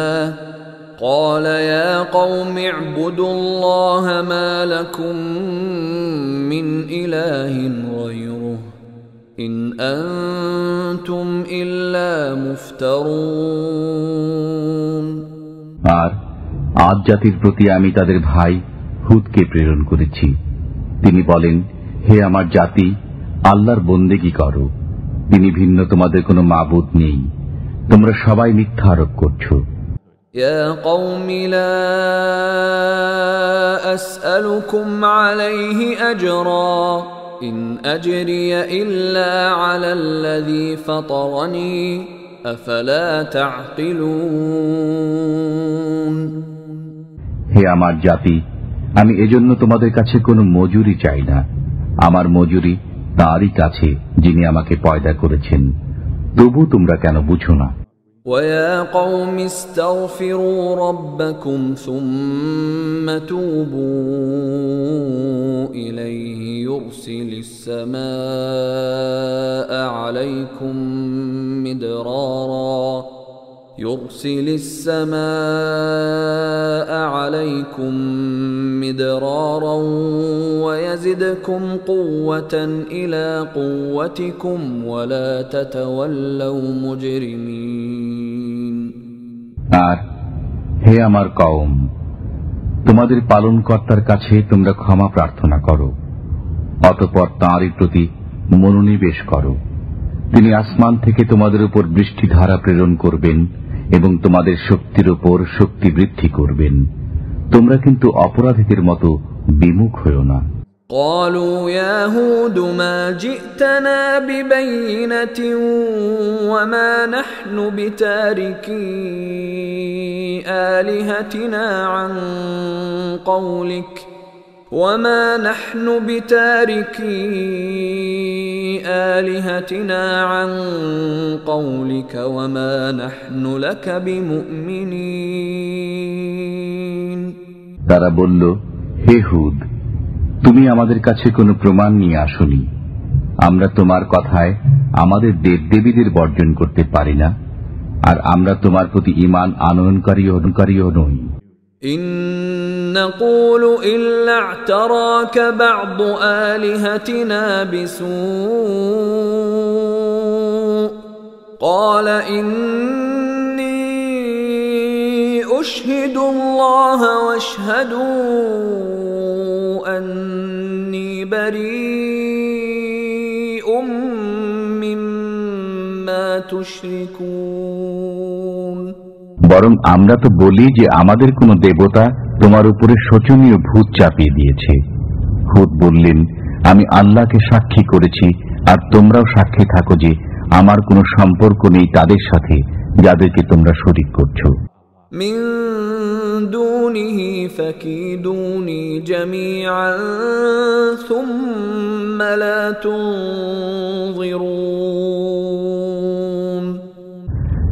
قال يا قوم اعبدوا الله ما لكم من إله غيره إن أنتم إلا مفترون আর আদ জাতির প্রতি আমি তাদের ভাই হুদকে প্রেরণ করেছি। তিনি বলেন, হে আমার জাতি, আল্লাহর বন্দেগী করো, তিনি ভিন্ন তোমাদের কোনো মাবুদ নেই, তোমরা সবাই মিথ্যা আরোপ করছো। يا قوم لا أسألكم عليه أجرا إن أجري إلا على الذي فطرني أفلا تعقلون হে আমার জাতি, আমি এজন্য তোমাদের কাছে কোনো মজুরি চাই না, আমার মজুরি তাঁরই কাছে যিনি আমাকে পয়দা করেছেন, তবু তোমরা কেন বুঝো না? ويا قوم استغفروا ربكم ثم توبوا إليه يرسل السماء عليكم مدرارا ويزدكم قوة إلى قوتكم ولا تتولوا مجرمين আর হে আমার কওম, তোমাদের পালনকর্তার কাছে তোমরা ক্ষমা প্রার্থনা করো, অতঃপর তাঁরই প্রতি মনোনিবেশ করো। তিনি আসমান থেকে তোমাদের উপর বৃষ্টিধারা প্রেরণ করবেন এবং তোমাদের শক্তির উপর শক্তি বৃদ্ধি করবেন। তোমরা কিন্তু অপরাধীদের মতো বিমুখ হও না। قالوا يا هود ما جئتنا ببينة وما نحن بتاركي آلهتنا عن قولك وما نحن بتاركي آلهتنا عن قولك وما نحن لك بمؤمنين। তারা বলল, হে হুদ, তুমি আমাদের কাছে কোনো প্রমাণ নিয়ে আসোনি। আমরা তোমার কথায় আমাদের দেবদেবীদের বর্জন করতে পারি না, আর আমরা তোমার প্রতি ঈমান আনয়নকারীও নই। ইন নাকুলু ইল্লা আ'তারাকা বা'দু আলিহাতিনা বিসূ ক্বালা ইন্নী উশহিদুল্লাহ ওয়াশহাদু أني بريء مما تشركون। বরং আমরা তো বলি যে আমাদের কোন দেবতা তোমার উপরে শোচনীয় ভূত চাপিয়ে দিয়েছে। হুদ বললেন, আমি আল্লাহকে সাক্ষী করেছি, আর তোমরাও সাক্ষী থাকো যে আমার কোনো সম্পর্ক নেই তাদের সাথে যাদেরকে তোমরা শরীক করছো। মিন দুনিহি ফাকিদুনি জামিআন সুম্মা লা তুনযিরুন।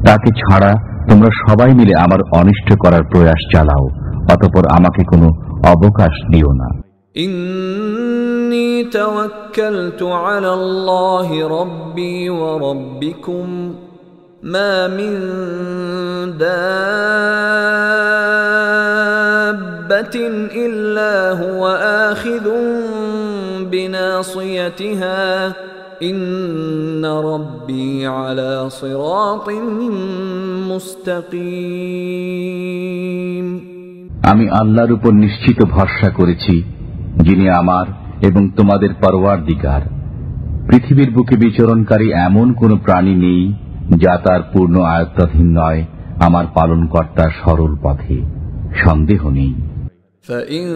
তাকে ছাড়া তোমরা সবাই মিলে আমার অনিষ্ট করার প্রয়াস চালাও, অতঃপর আমাকে কোনো অবকাশ দিও না। ইন্নী তাওয়াক্কালতু আলাল্লাহি রাব্বি ওয়া রাব্বিকুম মা মিন দাব্বাতিন ইল্লা হুয়া আখিযুন বিনাসিয়াতিহা ইন্না রাব্বি আলা সিরাতিন মুস্তাকিম। আমি আল্লাহর উপর নিশ্চিত ভরসা করেছি, যিনি আমার এবং তোমাদের পরওয়ারদিগার। পৃথিবীর বুকে বিচরণকারী এমন কোন প্রাণী নেই যা তার পূর্ণ আয়ত্তাধীন নয়। আমার পালনকর্তার সরল পথে সন্দেহ নেই। فَإِن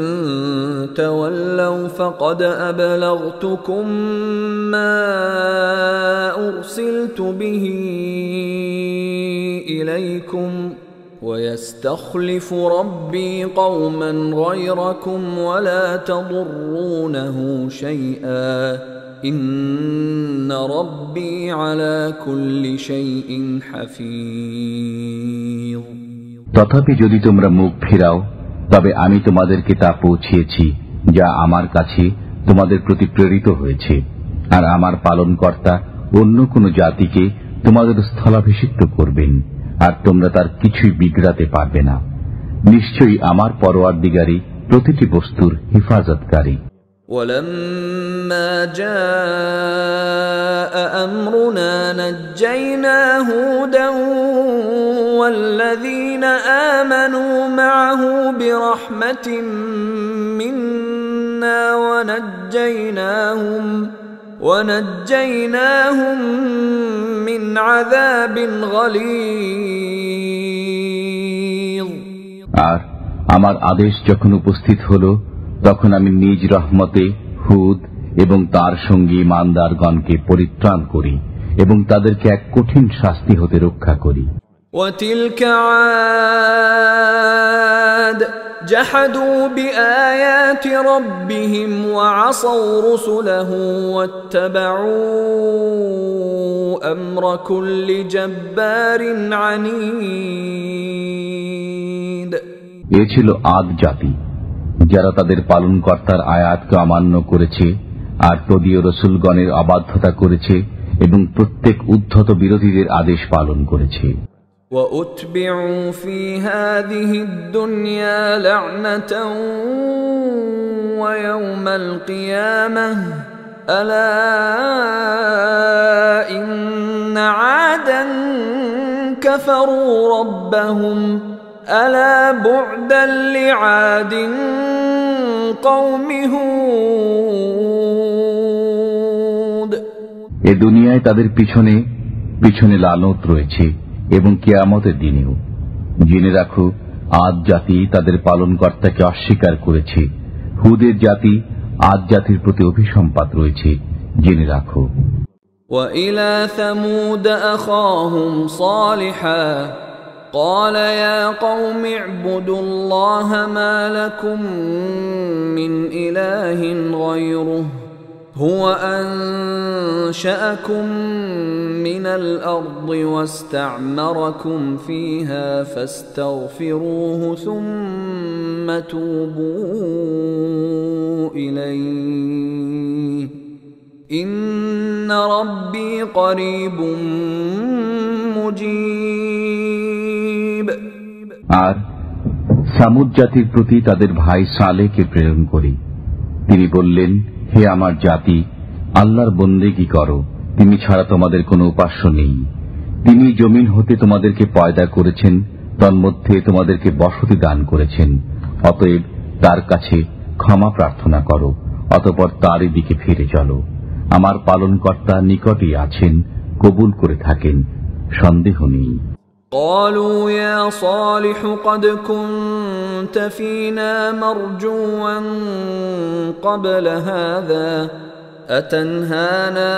تَوَلَّوْا فَقَدْ أَبْلَغْتُكُم مَّا أُرْسِلْتُ بِهِ إِلَيْكُمْ وَيَسْتَخْلِفُ رَبِّي قَوْمًا غَيْرَكُمْ وَلَا تَضُرُّونَهُ شَيْئًا إِنَّ رَبِّي عَلَى كُلِّ شَيْءٍ حَفِيظٌ। তথাপি যদি তোমরা মুখ ফিরাও, তবে আমি তোমাদেরকে তা পৌঁছিয়েছি যা আমার কাছে তোমাদের প্রতি প্রেরিত হয়েছে, আর আমার পালনকর্তা অন্য কোন জাতিকে তোমাদের স্থলাভিষিক্ত করবেন, আর তোমরা তার কিছুই বিগড়াতে পারবে না। নিশ্চয়ই আমার পরওয়ারদিগারই প্রতিটি বস্তুর হেফাজতকারী। وَلَمَّا جَاءَ أَمْرُنَا نَجَّيْنَا هُودًا وَالَّذِينَ آمَنُوا مَعَهُ بِرَحْمَةٍ مِنَّا وَنَجَّيْناهُمْ مِنْ عَذَابٍ غَلِيظٍ। আর আমার আদেশ যখন উপস্থিত হল, তখন আমি নিজ রহমতে হুদ এবং তার সঙ্গী ঈমানদারগণকে পরিত্রাণ করি এবং তাদেরকে এক কঠিন শাস্তি হতে রক্ষা করি। وَتِلْكَ عَادٌ جَحَدُوا بِآيَاتِ رَبِّهِمْ وَعَصَوْا رُسُلَهُ وَاتَّبَعُوا أَمْرَ كُلِّ جَبَّارٍ عَنِيدٍ। এ ছিল আদ জাতি, যারা তাদের পালনকর্তার আয়াতকে অমান্য করেছে আর তদীয় রসুলগণের অবাধ্যতা করেছে এবং প্রত্যেক উদ্ধত বিরোধীদের আদেশ পালন করেছে। وَأُتْبِعُوا فِي هَذِهِ الدُّنْيَا لَعْنَةً وَيَوْمَ الْقِيَامَةِ أَلَا إِنَّ عَادًا كَفَرُوا رَبَّهُمْ ألا بعدا لعاد قوم هود এ দুনিয়ায় তাদের পিছনে পিছনে লানত রয়েছে এবং কিয়ামতের দিনেও। জেনে রাখো, আদ জাতি তাদের পালনকর্তাকে অস্বীকার করেছে। হুদের জাতি আদ জাতির প্রতি অভিসম্পাত রয়েছে, জেনে রাখো। وإلى ثمود أخاهم صالحا قال يا قوم اعبدوا الله ما لكم من إله غيره هو أنشأكم من الأرض واستعمركم فيها فاستغفروه ثم توبوا إليه إن ربي قريب مجيب আর সামুদ জাতির প্রতি তাদের ভাই সালেহকে প্রেরণ করি। তিনি বললেন, হে আমার জাতি, আল্লাহর বন্দেগী করো, তিনি ছাড়া তোমাদের কোনো উপাস্য নেই। তিনি জমিন হতে তোমাদেরকে পয়দা করেছেন, তন্মধ্যে তোমাদেরকে বসতি দান করেছেন। অতএব তার কাছে ক্ষমা প্রার্থনা করো, অতঃপর তারই দিকে ফিরে চলো। আমার পালনকর্তা নিকটই আছেন, কবুল করে থাকেন, সন্দেহ নেই। قالوا يا صالح قد كنت فينا مرجوا قبل هذا أتنهانا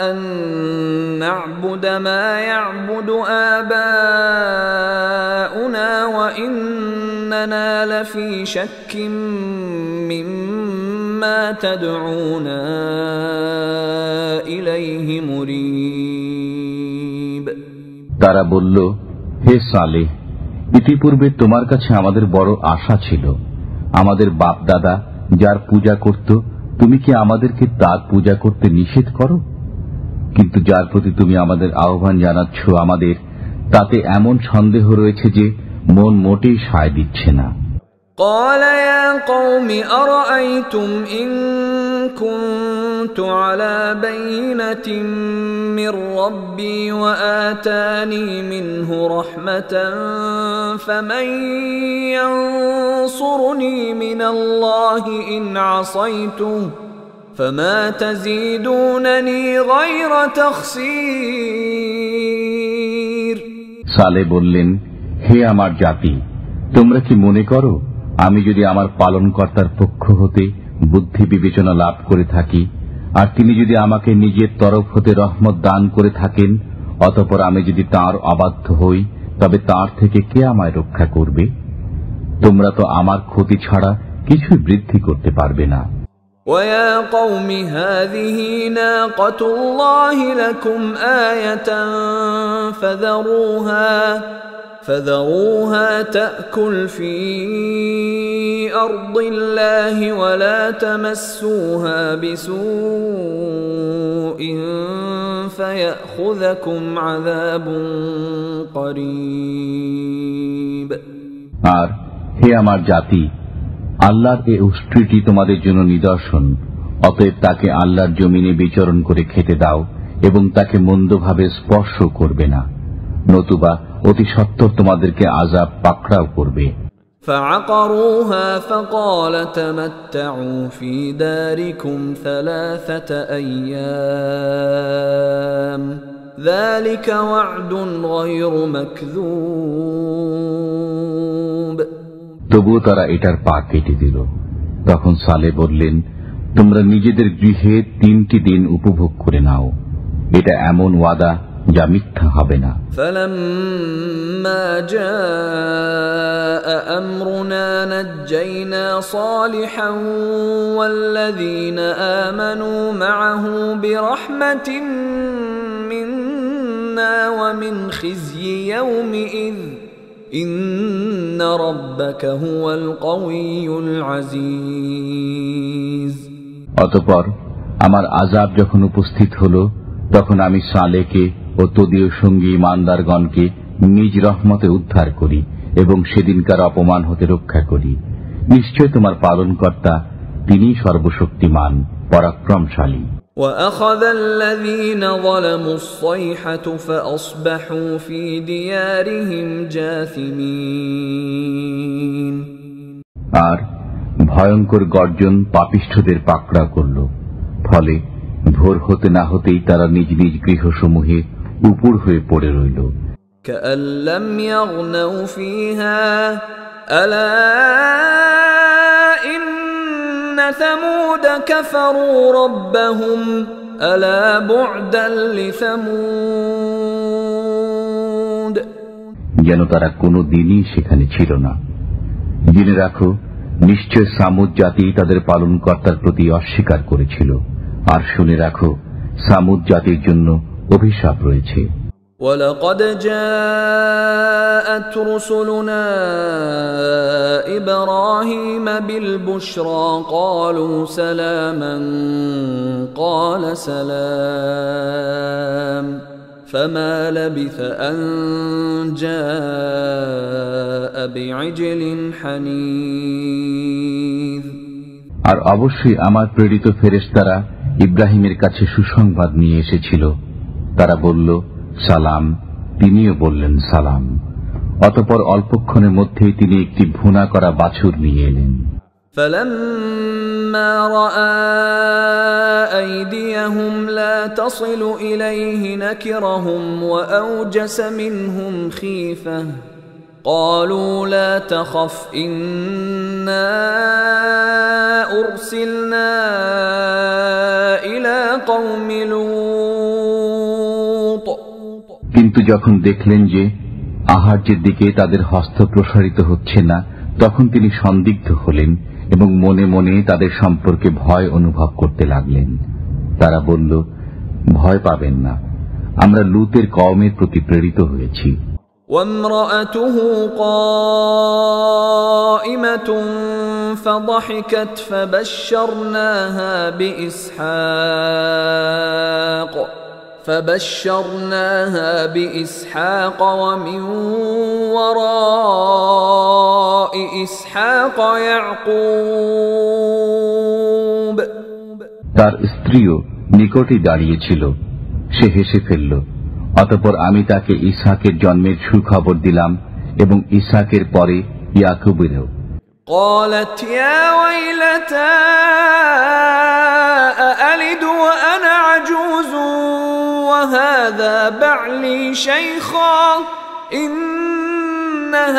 أن نعبد ما يعبد آباؤنا وإننا لفي شك مما تدعونا إليه مريب তারা বলল, হে সালেহ, ইতিপূর্বে তোমার কাছে আমাদের বড় আশা ছিল। আমাদের বাপ দাদা যার পূজা করত, তুমি কি আমাদেরকে তার পূজা করতে নিষেধ করো? কিন্তু যার প্রতি তুমি আমাদের আহ্বান জানাচ্ছ, আমাদের তাতে এমন সন্দেহ রয়েছে যে মন মোটেই সায় দিচ্ছে না। قال يا قوم أرأيتم إن كنت على بينة من ربي وآتاني منه رحمة فمن ينصرني من الله إن عصيته فما تزيدونني غير تخسير সালে বললেন, হে আমার জাতি, তোমরা কি মনে করো আমি যদি আমার পালনকর্তার পক্ষ হতে বুদ্ধি বিবেচনা লাভ করে থাকি, আর তিনি যদি আমাকে নিজের তরফ হতে রহমত দান করে থাকেন, অতঃপর আমি যদি তাঁর অবাধ্য হই, তবে তাঁর থেকে কে আমায় রক্ষা করবে? তোমরা তো আমার ক্ষতি ছাড়া কিছুই বৃদ্ধি করতে পারবে না। وَيَا قَوْمِ هَذِهِ نَاقَةُ اللَّهِ لَكُمْ آيَةً فذروها تأكل في أرض الله ولا تمسوها بسوء فيأخذكم عذاب قريب আর হে আমার জাতি, আল্লাহর এই উষ্ট্রীটি তোমাদের জন্য নিদর্শন, অতএব তাকে আল্লাহর জমিনে বিচরণ করে খেতে দাও এবং তাকে মন্দভাবে স্পর্শ করবে না, নতুবা অতি সত্বর তোমাদেরকে আযাব পাকড়াও করবে। فعقروها فقال تمتعوا في داركم 3 أيام ذلك وعد غير مكذوب তবুও তারা এটার পা কেটে দিল। তখন সালে বললেন, তোমরা নিজেদের গৃহে 3টি দিন উপভোগ করে নাও, এটা এমন ওয়াদা যা মিথ্যা হবে না। فلما جاء أمرنا نجينا صالحا والذين آمنوا معه برحمة منا ومن خزي يومئذ إن ربك هو القوي العزيز অতঃপর আমার আযাব যখন উপস্থিত হল, তখন আমি সালেহকে ও তদীয় সঙ্গী ইমানদারগণকে নিজ রহমতে উদ্ধার করি এবং সেদিনকার অপমান হতে রক্ষা করি। নিশ্চয় তোমার পালনকর্তা, তিনিই সর্বশক্তিমান, পরাক্রমশালী। وأخذ الذين ظلموا الصيحة فأصبحوا في ديارهم جاثمين আর ভয়ঙ্কর গর্জন পাপিষ্ঠদের পাকড়া করল, ফলে ভোর হতে না হতেই তারা নিজ নিজ গৃহসমূহে উপুড় হয়ে পড়ে রইল। كأن لم يغنوا فيها ألا إن ثمود كفروا ربهم ألا بعدا لثمود যেন তারা কোনো দিনই সেখানে ছিল না। জেনে রাখো, নিশ্চয় সামুদ জাতি তাদের পালনকর্তার প্রতি অস্বীকার করেছিল। আর শুনে রাখো, সামুদ জাতির জন্য অভিশাপ রয়েছে। ولقد جاءت رسلنا إبراهيم بالبشرى قالوا سلاما قال سلام فما لبث أن جاء بعجل حنيذ আর অবশ্যই আমার প্রেরিত ফেরেশতারা ইব্রাহিমের কাছে সুসংবাদ নিয়ে এসেছিল। তারা বলল সালাম, তিনিও বললেন সালাম। অতঃপর অল্পক্ষণের মধ্যেই তিনি একটি ভুনা করা বাছুর নিয়ে এলেন। فلما رأى أيديهم لا تصل إليه نكرهم وأوجس منهم خيفة قالوا لا تخف إنا أرسلنا إلى قوم لوط কিন্তু যখন দেখলেন যে আহার্যের দিকে তাদের হস্ত প্রসারিত হচ্ছে না, তখন তিনি সন্দিগ্ধ হলেন এবং মনে মনে তাদের সম্পর্কে ভয় অনুভব করতে লাগলেন। তারা বলল, ভয় পাবেন না, আমরা লূতের কওমের প্রতি প্রেরিত হয়েছি। وامرأته قائمة فضحكت فبشرناها بإسحاق ومن وراء إسحاق يعقوب তার স্ত্রীও নিকটে দাঁড়িয়েছিল, সে হেসে ফেলল। অতঃপর আমি তাকে ইসহাকের জন্মের সুখবর দিলাম এবং ইসহাকের পরে ইয়াকুবেরও। قالت يا ويلتى أألد وأنا عجوز وهذا بعلي شيخا إن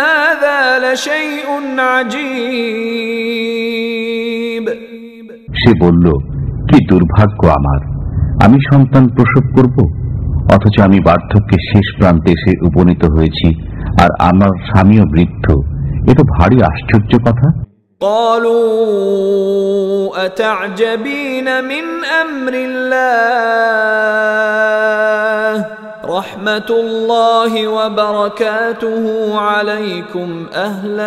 هذا لشيء عجيب সে বলল, কি দুর্ভাগ্য আমার, আমি সন্তান প্রসব করব, অথচ আমি বার্ধক্যের শেষ প্রান্তে এসে উপনীত হয়েছি, আর আমার স্বামীও বৃদ্ধ। এ তো ভারী আশ্চর্য কথা। قالوا أتعجبين من أمر الله رحمة الله وبركاته عليكم أهل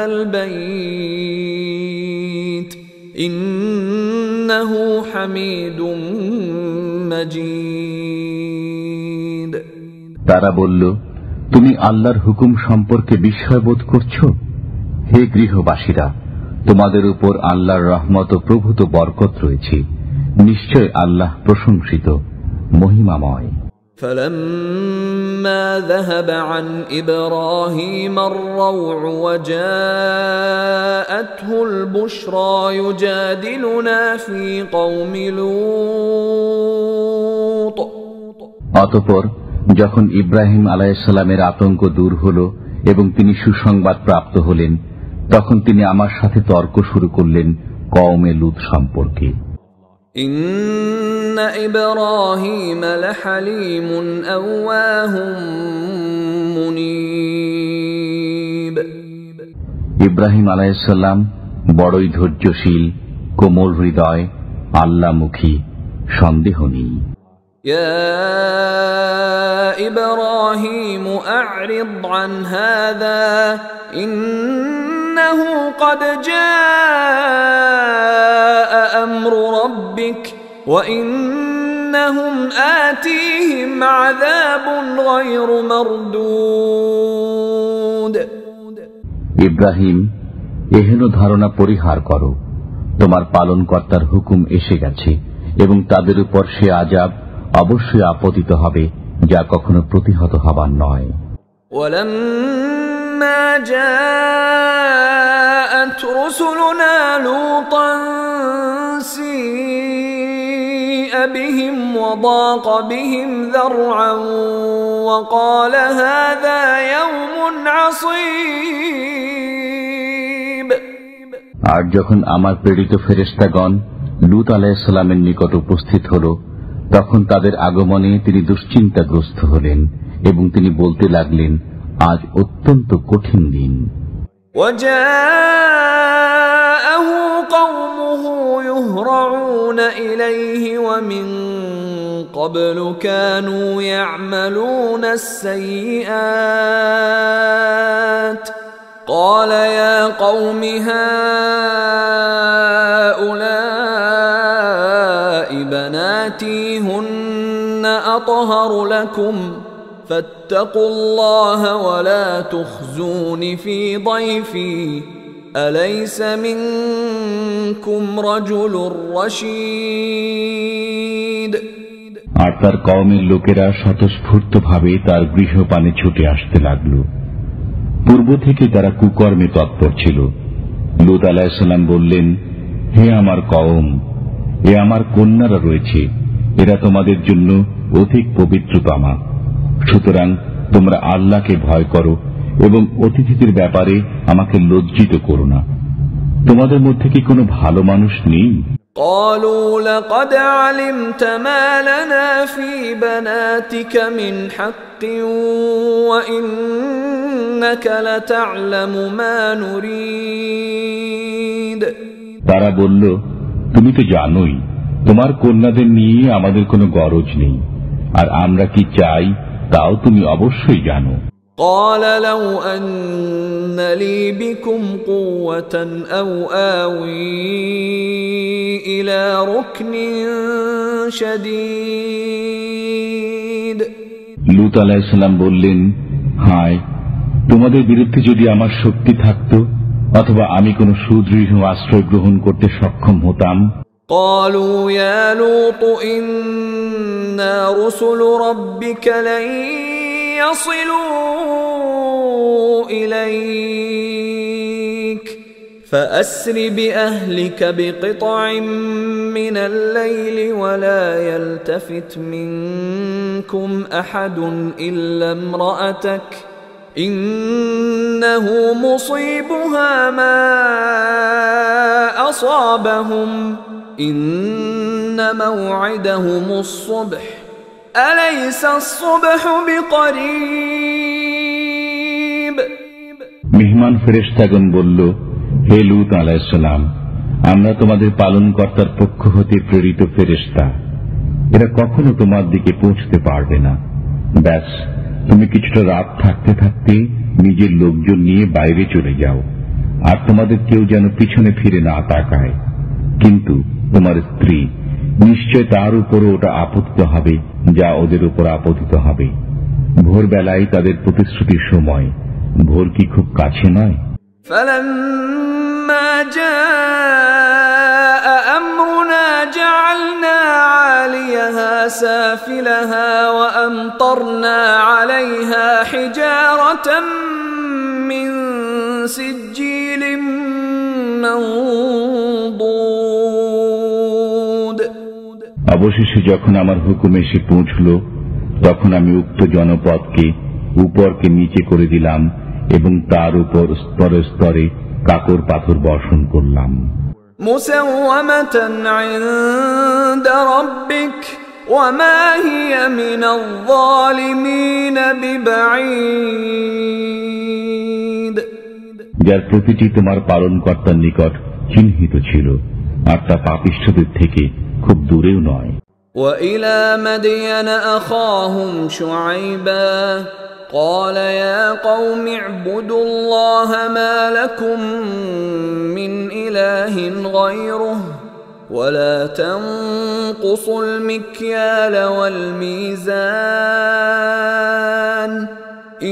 البيت إنه حميد مجيد তারা বলল, তুমি আল্লাহর হুকুম সম্পর্কে বিস্ময়বোধ করছো? হে গৃহবাসীরা, তোমাদের উপর আল্লাহর রহমত ও প্রভূত বরকত রয়েছে। নিশ্চয় আল্লাহ প্রশংসিত, মহিমাময়। فلما ذهب عن إبراهيم الروع وجاءته البشرى يجادلنا في قوم لوط অতঃপর যখন ইব্রাহিম আলাইহিসসালামের আতঙ্ক দূর হল এবং তিনি সুসংবাদ প্রাপ্ত হলেন, তখন তিনি আমার সাথে তর্ক শুরু করলেন কওমে লূত সম্পর্কে। ইন্না ইব্রাহিম লাহালিমুন আওয়াহুম মুনীব ইব্রাহিম আলাইহিসসালাম বড়ই ধৈর্যশীল, কোমল হৃদয়, আল্লাহমুখী, সন্দেহ নেই। يا إبراهيم أعرض عن هذا إنه قد جاء أمر ربك وإنهم آتيهم عذاب غير مردود ইব্রাহিম, এহেন ধারণা পরিহার করো, তোমার পালনকর্তার হুকুম এসে গেছে এবং তাদের উপর সে আযাব অবশ্যই আপতিত হবে, যা কখনো প্রতিহত হবার নয়। ولما جاءت رسلنا لوطا سيء بهم وضاق بهم ذرعا وقال هذا يوم عصيب। আর যখন আমার প্রেরিত ফেরেশতাগণ লূত আলাইহিস সালামের নিকট উপস্থিত হল, তখন তাদের আগমনে তিনি দুশ্চিন্তাগ্রস্ত হলেন এবং তিনি বলতে লাগলেন, আজ অত্যন্ত কঠিন দিন। وجاءه قومه يهرعون إليه ومن قبل كانوا يعملون السيئات قال يا قوم هؤلاء بناتي هن أطهر لكم فاتقوا الله ولا تخزون في ضيفي أليس منكم رجل رشيد। আর তার কওমের লোকেরা স্বতঃস্ফূর্তভাবে তার গৃহপানে ছুটে আসতে লাগল। পূর্ব থেকে তারা কুকর্মে তৎপর ছিল। লূত আলাইহিস সালাম বললেন, হে আমার কওম, এ আমার কন্যারা রয়েছে, এরা তোমাদের জন্য অধিক পবিত্রতমা। সুতরাং তোমরা আল্লাহকে ভয় করো এবং অতিথিদের ব্যাপারে আমাকে লজ্জিত করো না। তোমাদের মধ্যে কি কোনো ভালো মানুষ নেই? قالوا لقد علمت ما لنا في بناتك من حق وإنك لتعلم ما نريد। তারা বলল, তুমি তো জানোই তোমার কন্যাদের নিয়ে আমাদের কোনো গরজ নেই, আর আমরা কি চাই তাও তুমি অবশ্যই জানো। قال لو أن لي بكم قوة أو آوي إلى ركن شديد। লূত আলাইহিস সালাম বললেন, হায়, তোমাদের বিরুদ্ধে যদি আমার শক্তি থাকত অথবা আমি কোনো সুদৃঢ় আশ্রয় গ্রহণ করতে সক্ষম হতাম। قالوا يا لوط إنا رسل ربك لن يصلوا إليك فأسر بأهلك بقطع من الليل ولا يلتفت منكم أحد إلا امرأتك إنه مصيبها ما أصابهم إن موعدهم الصبح أليس الصبح بقريب। মেহমান ফেরেশতাগণ বলল, হে লূত আলাইহিস সালাম, আমরা তোমাদের পালনকর্তার পক্ষ হতে প্রেরিত ফেরেশতা, এরা কখনো তোমার দিকে পৌঁছতে পারবে না। ব্যাস, তুমি কিছুটা রাত থাকতে থাকতে নিজের লোকজন নিয়ে বাইরে চলে যাও, আর তোমাদের কেউ যেন পিছনে ফিরে না তাকায়। কিন্তু তোমার স্ত্রী, নিশ্চয় তার উপরও ওটা আপতিত হবে যা ওদের উপর আপতিত হবে। ভোরবেলায় তাদের প্রতিশ্রুতির সময়, ভোর কি খুব কাছে নয়? فلما جاء أمرنا جعلنا عاليها سافلها وأمطرنا عليها حجارة من سجيل منضود। অবশেষে যখন আমার হুকুম এসে পৌঁছল, তখন আমি উক্ত জনপদকে উপরকে নিচে করে দিলাম এবং তার উপর স্তরে স্তরে কাকর পাথর বর্ষণ করলাম। মুসাওয়ামাতান ইনদা রাব্বিক ওয়া মা হিয়া মিনাল যালিমিন বিবাঈদ। যার প্রতিটি তোমার পালনকর্তার নিকট চিহ্নিত ছিল, আর তা পাপিষ্ঠদের থেকে খুব দূরেও নয়। وإلى مدين أخاهم شعيبا قال يا قوم اعبدوا الله ما لكم من إله غيره ولا تنقصوا المكيال والميزان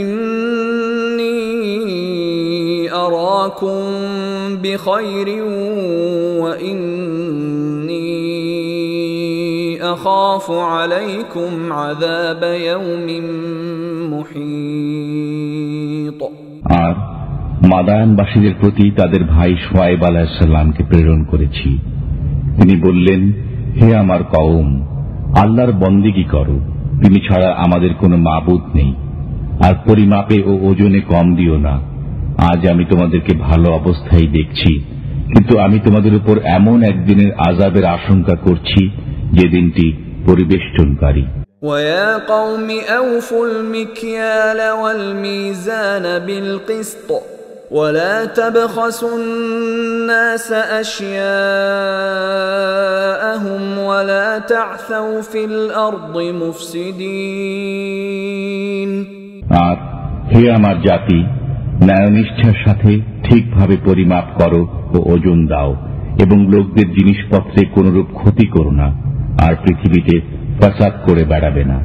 إني أراكم بخير وإني أخاف عليكم عذاب يوم محيط আর মাদায়ানবাসীদের প্রতি তাদের ভাই শুআয়ব আলাইহিস সালামকে প্রেরণ করেছি। তিনি বললেন, হে আমার কওম, আল্লাহর বন্দেগী করো, তিনি ছাড়া আমাদের কোনো মাবুদ নেই, আর পরিমাপে ও ওজনে কম দিও না। আজ আমি তোমাদেরকে ভালো অবস্থায় দেখছি, কিন্তু আমি তোমাদের উপর এমন একদিনের আযাবের আশঙ্কা করছি যে দিনটি পরিবেষ্টনকারী। وَيَا قَوْمِ أَوْفُوا الْمِكْيَالَ وَالْمِيزَانَ بِالْقِسْطِ وَلَا تَبْخَسُوا النَّاسَ أَشْيَاءَهُمْ وَلَا تَعْثَوْا فِي الْأَرْضِ مُفْسِدِينَ আর হে আমার জাতি, ন্যায়নিষ্ঠার সাথে ঠিকভাবে পরিমাপ করো ও ওজন দাও, এবং লোকদের জিনিসপত্রে কোনরূপ ক্ষতি করো না, আর পৃথিবীতে ফাসাদ করে বেড়াবে না।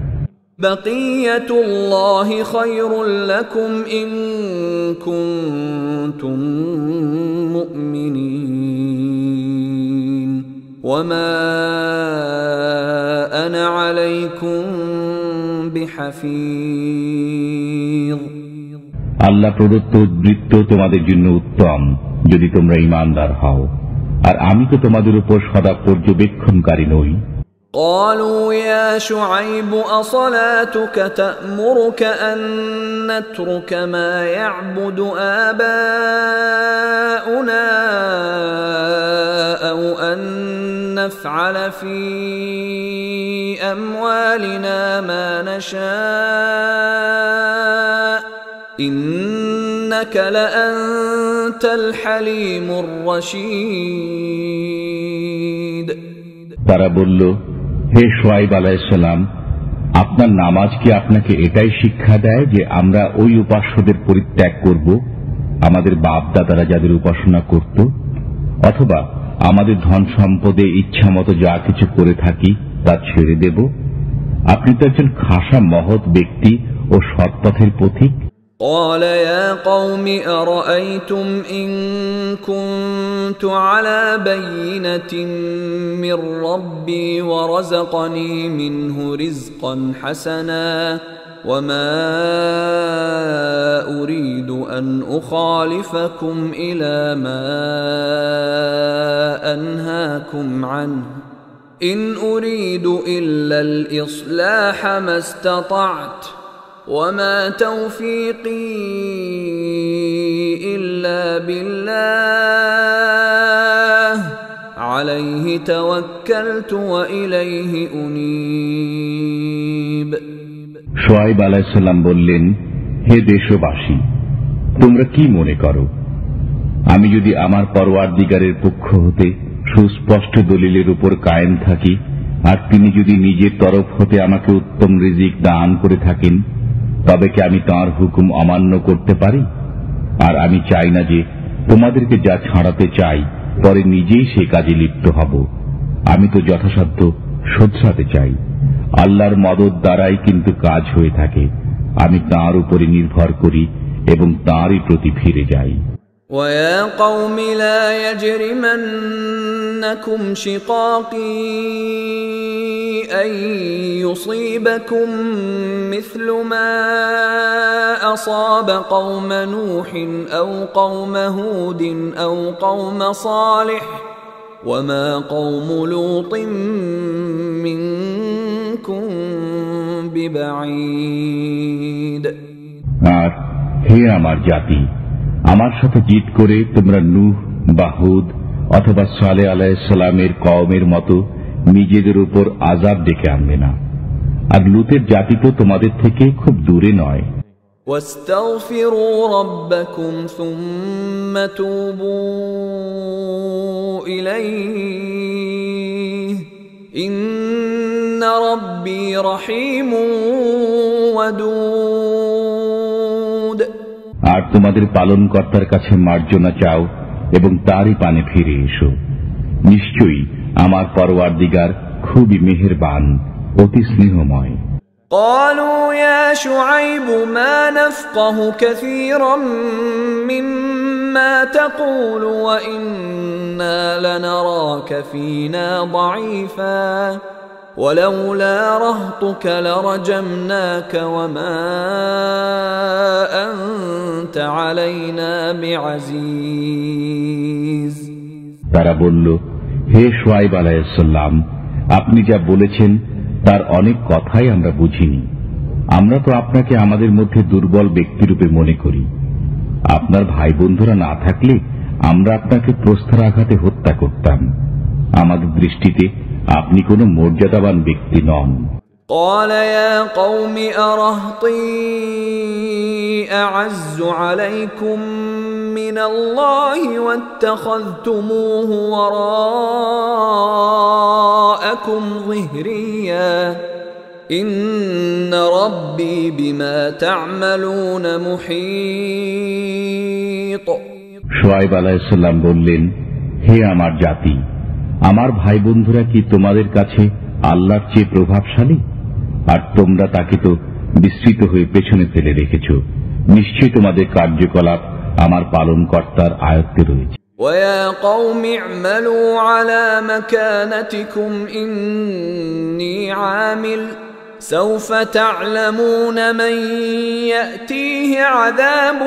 বাকিয়াতুল্লাহি খায়রুল লাকুম ইন কুনতুম মুমিনিন ওয়া মা আনা আলাইকুম বিহাফিজ। আল্লাহ প্রদত্ত বৃত্ত তোমাদের জন্য উত্তম যদি তোমরা ঈমানদার হও, আর আমি তো তোমাদের উপর সদা পর্যবেক্ষণকারী নই। قالوا يا شعيب أصلاتك تأمرك أن نترك ما يعبد آباؤنا أو أن نفعل في أموالنا ما نشاء إنك لأنت الحليم الرشيد। তারা বলল, হে শুআয়ব আলাইহিস সালাম, আপনার নামাজ কি আপনাকে এটাই শিক্ষা দেয় যে আমরা ওই উপাস্যদের পরিত্যাগ করব, আমাদের বাপ দাদারা যাদের উপাসনা করত, অথবা আমাদের ধন সম্পদে ইচ্ছা মতো যা কিছু করে থাকি তা ছেড়ে দেব? আপনি তো একজন খাসা মহৎ ব্যক্তি ও সৎপথের পথিক। قال يا قوم أرأيتم إن كنت على بينة من ربي ورزقني منه رزقا حسنا وما أريد أن أخالفكم إلى ما أنهاكم عنه إن أريد إلا الإصلاح ما استطعت وما توفيقي إلا بالله عليه توكلت وإليه أنيب। শুআয়ব আলাইহিস সালাম বললেন, হে দেশবাসী, তোমরা কি মনে করো, আমি যদি আমার পরওয়ারদিগারের পক্ষ হতে সুস্পষ্ট দলিলের উপর কায়েম থাকি, আর তিনি যদি নিজের তরফ হতে আমাকে উত্তম রিজিক দান করে থাকেন, তবে কি আমি তাঁর হুকুম অমান্য করতে পারি? আর আমি চাই না যে তোমাদেরকে যা ছাড়াতে চাই পরে নিজেই সে কাজে লিপ্ত হব। আমি তো যথাসাধ্য শোধরাতে চাই। আল্লাহর মদদ দ্বারাই কিন্তু কাজ হয়ে থাকে। আমি তাঁর উপরে নির্ভর করি এবং তাঁরই প্রতি ফিরে যাই। وَيَا قَوْمِ لَا يَجْرِمَنَّكُمْ شِقَاقِي أَن يُصِيبَكُم مِّثْلُ مَا أَصَابَ قَوْمَ نُوحٍ أَوْ قَوْمَ هُودٍ أَوْ قَوْمَ صَالِحٍ وَمَا قَوْمُ لُوطٍ مِّنكُم بِبَعِيدٍ। আর হে আমার জাতি, আমার সাথে জিদ করে তোমরা নূহ বা হুদ অথবা সালেহ আলাইহিস সালামের কওমের মতো নিজেদের উপর আযাব ডেকে আনবে না। আর লূতের জাতি তো তোমাদের থেকে খুব দূরে নয়। واستغفروا ربكم ثم توبوا إليه إن ربي رحيم ودود। আর তোমাদের পালনকর্তার কাছে মার্জনা চাও এবং তারই পানে ফিরে এসো। নিশ্চয়ই আমার পরওয়ারদিগার খুবই মেহেরবান, অতি স্নেহময়। قالوا يا شعيب ما نفقه كثيرا مما تقول وإنا لنراك فينا ضعيفا ولولا رهطك لرجمناك وما أنت علينا بعزيز তারা বলল, হে শুআয়ব আলাইহিস সালাম, আপনি যা বলেছেন তার অনেক কথাই আমরা বুঝিনি। আমরা তো আপনাকে আমাদের মধ্যে দুর্বল ব্যক্তিরূপে মনে করি। আপনার ভাই বন্ধুরা না থাকলে আমরা আপনাকে প্রস্তরাঘাতে হত্যা করতাম। আমাদের দৃষ্টিতে আপনি কোনো মর্যাদাবান ব্যক্তি নন। قال يا قوم أرهطي أعز عليكم من الله واتخذتموه وراءكم ظهريا إن ربي بما تعملون محيط শুআয়ব আলাইহিস সালাম বললেন, হে আমার জাতি, আমার ভাই বন্ধুরা কি তোমাদের কাছে আল্লাহর চেয়ে প্রভাবশালী? আর তোমরা তাকে তো বিস্তৃত হয়ে পেছনে ফেলে রেখেছ। নিশ্চয়ই তোমাদের কার্যকলাপ আমার পালনকর্তার আয়ত্তে রয়েছে। وَيَا قَوْمِ اعْمَلُوا عَلَى مَكَانَتِكُمْ إِنِّي عَامِلٌ سَوْفَ تَعْلَمُونَ مَنْ يَأْتِيهِ عَذَابٌ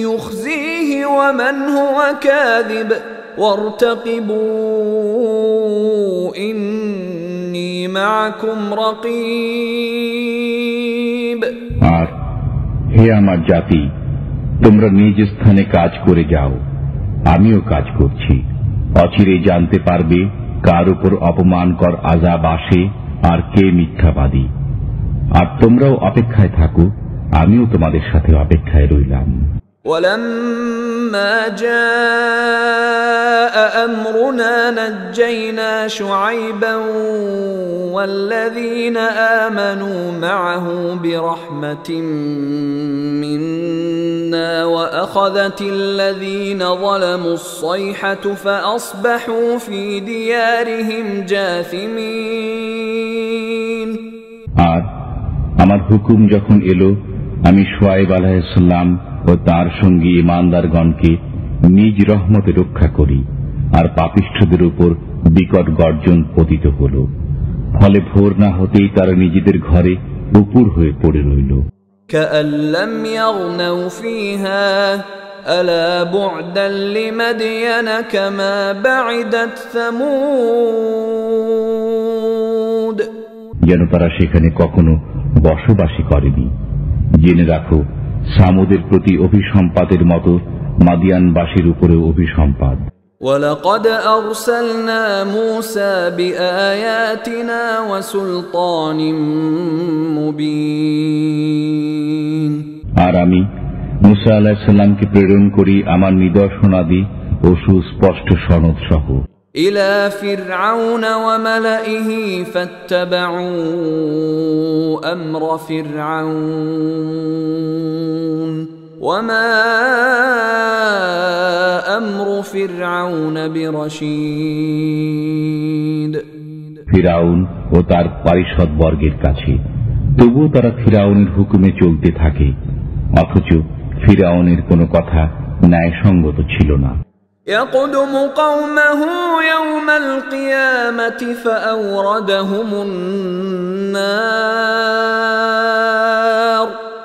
يُخْزِيهِ وَمَنْ هُوَ كَاذِبٌ وَارْتَقِبُوا إِنِّي مَعَكُمْ رَقِيبٌ আর হে আমার জাতি, তোমরা নিজ স্থানে কাজ করে যাও, আমিও কাজ করছি। অচিরেই জানতে পারবে কার উপর অপমানকর আযাব আসে আর কে মিথ্যাবাদী। আর তোমরাও অপেক্ষায় থাকো, আমিও তোমাদের সাথে অপেক্ষায় রইলাম। ولما جاء أمرنا نجينا شعيبا والذين آمنوا معه برحمة منا وأخذت الذين ظلموا الصيحة فأصبحوا في ديارهم جاثمين আর আমার হুকুম যখন এলো, আমি শুআয়ব আলাইহিস সালাম ও তার সঙ্গী ঈমানদারগণকে নিজ রহমতে রক্ষা করি, আর পাপিষ্ঠদের উপর বিকট গর্জন পতিত হল। ফলে ভোর না হতেই তারা নিজেদের ঘরে উপুর হয়ে পড়ে রইল। كأن لم يغنوا فيها ألا بعدا لمدين كما بعدت ثمود যেন তারা সেখানে কখনো বসবাসী করেনি। জেনে রাখো, সামুদের প্রতি অভিসম্পাদের মতো মাদিয়ানবাসীর উপরেও অভিসম্পাদ। ولقد أرسلنا موسى بآياتنا وسلطان مبين আর আমি মুসা আলাইহিস সালামকে প্রেরণ করি আমার নিদর্শনাদি ও সুস্পষ্ট সনদ সহ إلى فرعون وملئه فاتبعوا أمر فرعون وما أمر فرعون برشيد ফিরাউন ও তার পারিষদ বর্গের কাছে। তবুও তারা ফিরাউনের হুকুমে চলতে থাকে, অথচ ফিরাউনের কোনো কথা ন্যায়সঙ্গত ছিল না। يقدم قومه يوم القيامة فأوردهم النار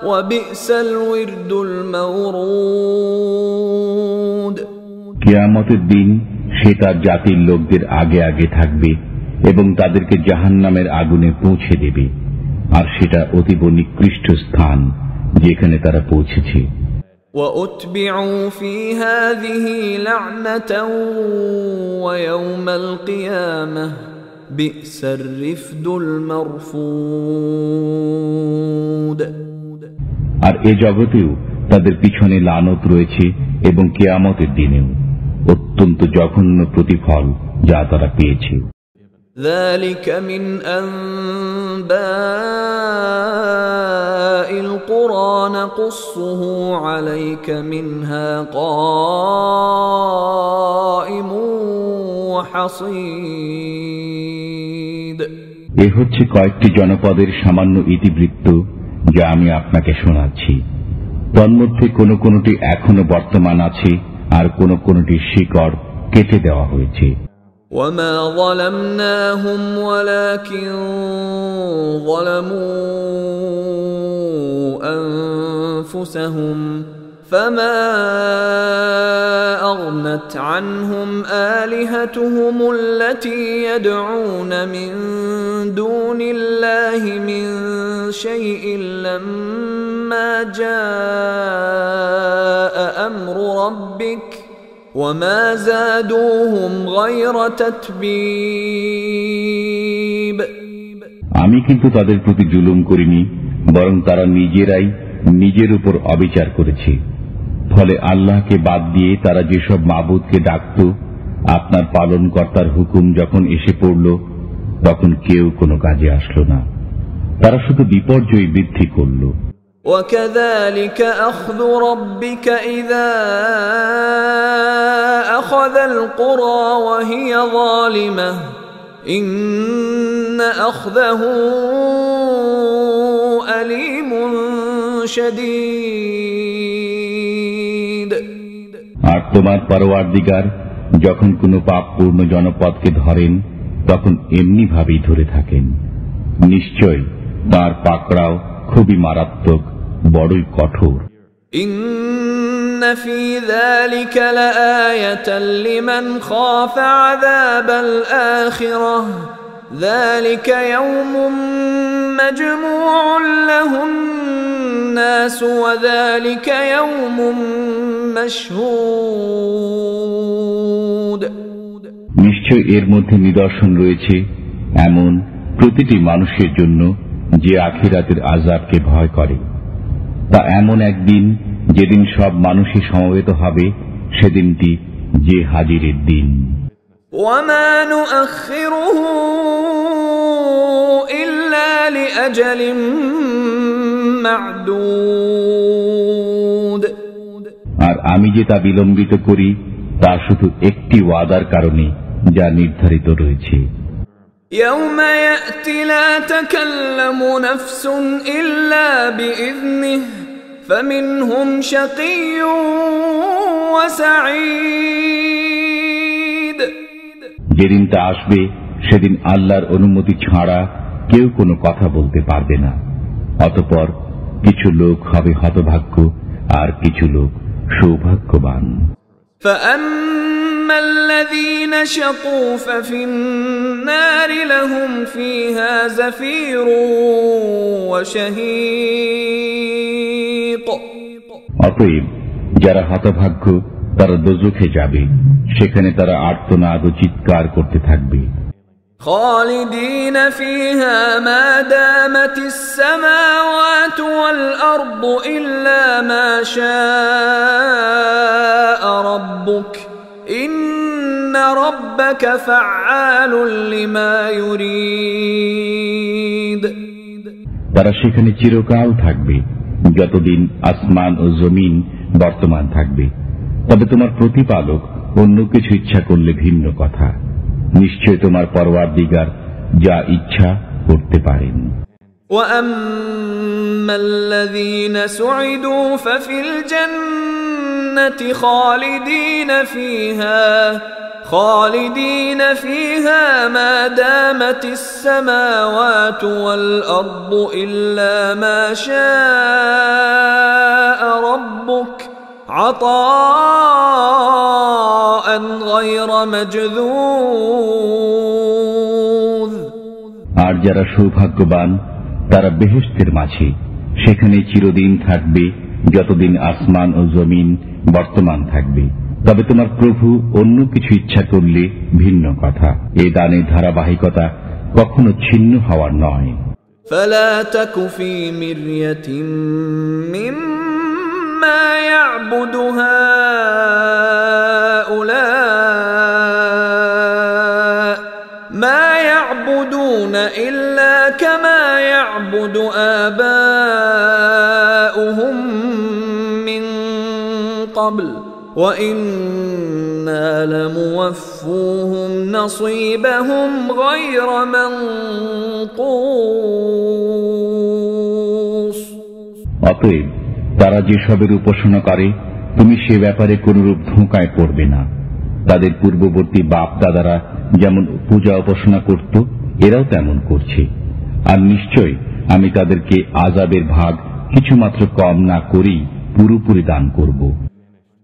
وبئس الورد المورود কিয়ামতের দিন সে তার জাতির লোকদের আগে আগে থাকবে এবং তাদেরকে জাহান্নামের আগুনে পৌঁছে দেবে, আর সেটা অতীব নিকৃষ্ট স্থান যেখানে তারা পৌঁছেছে। وأتبعوا في هذه لعنة ويوم القيامة بئس الرفد المرفود আর এ জগতেও তাদের পিছনে লানত রয়েছে এবং কিয়ামতের দিনেও অত্যন্ত জঘন্য প্রতিফল যা তারা পেয়েছে। ذلك من أنباء القرى نقصه عليك منها قائم وحصيد এ হচ্ছে কয়েকটি জনপদের সামান্য ইতিবৃত্ত যা আমি আপনাকে শোনাচ্ছি। তন্মধ্যে কোনো কোনোটি এখনো বর্তমান আছে আর কোনো কোনোটি শিকড় কেটে দেওয়া হয়েছে। وما ظلمناهم ولكن ظلموا أنفسهم فما أغنت عنهم آلهتهم التي يدعون من دون الله من شيء لما جاء أمر ربك وما زادوهم غير تتبيب আমি কিন্তু তাদের প্রতি জুলুম করিনি, বরং তারা নিজেরাই নিজের উপর অবিচার করেছে। ফলে আল্লাহকে বাদ দিয়ে তারা যেসব মাবুদকে ডাকত, আপনার পালনকর্তার হুকুম যখন এসে পড়ল তখন কেউ কোনো কাজে আসলো না, তারা শুধু বিপর্যয় বৃদ্ধি করল। وكذلك أخذ ربك إذا أخذ القرى وهي ظالمة إن أخذه أليم شديد আর তোমার পরওয়ারদিগার যখন কোনো পাপপূর্ণ জনপদকে ধরেন তখন এমনি ভাবেই ধরে থাকেন। নিশ্চয় তার পাকড়াও খুবই মারাত্মক, বড়ই কঠোর। إن في ذلك لآية لمن خاف عذاب الآخرة ذلك يوم مجموع له الناس وذلك يوم مشهود নিশ্চয় এর মধ্যে নিদর্শন রয়েছে এমন প্রতিটি মানুষের জন্য যে আখিরাতের আযাবকে ভয় করে। তা এমন একদিন যেদিন সব মানুষই সমবেত হবে, সেদিনটি যে হাজিরের দিন। وما نؤخره إلا لأجل معدود আর আমি যে তা বিলম্বিত করি তা শুধু একটি ওয়াদার কারণে যা নির্ধারিত রয়েছে। يوم يأتي لا تكلم نفس إلا بإذنه فمنهم شقي وسعيد যেদিন তা আসবে সেদিন আল্লাহর অনুমতি ছাড়া কেউ কোনো কথা বলতে পারবে না। অতঃপর কিছু লোক হবে হতভাগ্য আর কিছু লোক সৌভাগ্যবান। فأما الذين شقوا ففي النار لهم فيها زفير وشهيق অতএব যারা হতভাগ্য তারা দোজখে যাবে, সেখানে তারা আর্তনাদ ও চিৎকার করতে থাকবে। خالدين فيها ما دامت السماوات والأرض إلا ما شاء ربك إن ربك فعال لما يريد তারা সেখানে চিরকাল থাকবে যতদিন আসমান ও জমিন বর্তমান থাকবে। তবে তোমার প্রতিপালক অন্য কিছু ইচ্ছা করলে ভিন্ন কথা। নিশ্চয় তোমার পরওয়ারদিগার যা ইচ্ছা করতে পারেন। وأما الذين سعدوا ففي الجنة خالدين فيها ما دامت السماوات والأرض إلا ما شاء ربك عطاء غير مجذوذ আর যারা সৌভাগ্যবান তারা বেহেশতের মাঝে সেখানে চিরদিন থাকবে যতদিন আসমান ও জমিন বর্তমান থাকবে। তবে তোমার প্রভু অন্য কিছু ইচ্ছা করলে ভিন্ন কথা। এ দানের ধারাবাহিকতা কখনো ছিন্ন হওয়ার নয়। فلا تك في مرية مما يعبد هؤلاء ما يعبدون إلا كما يعبد آباؤهم من قبل وإنا لموفوهم نصيبهم غير منقوص অতএব তারা যেসবের উপাসনা করে তুমি সে ব্যাপারে কোনরূপ ধোঁকায় পড়বে না। তাদের পূর্ববর্তী বাপ দাদারা যেমন পূজা উপাসনা করত, এরাও তেমন করছে। আর নিশ্চয় আমি তাদেরকে আযাবের ভাগ কিছুমাত্র কম না করেই পুরোপুরি দান করব।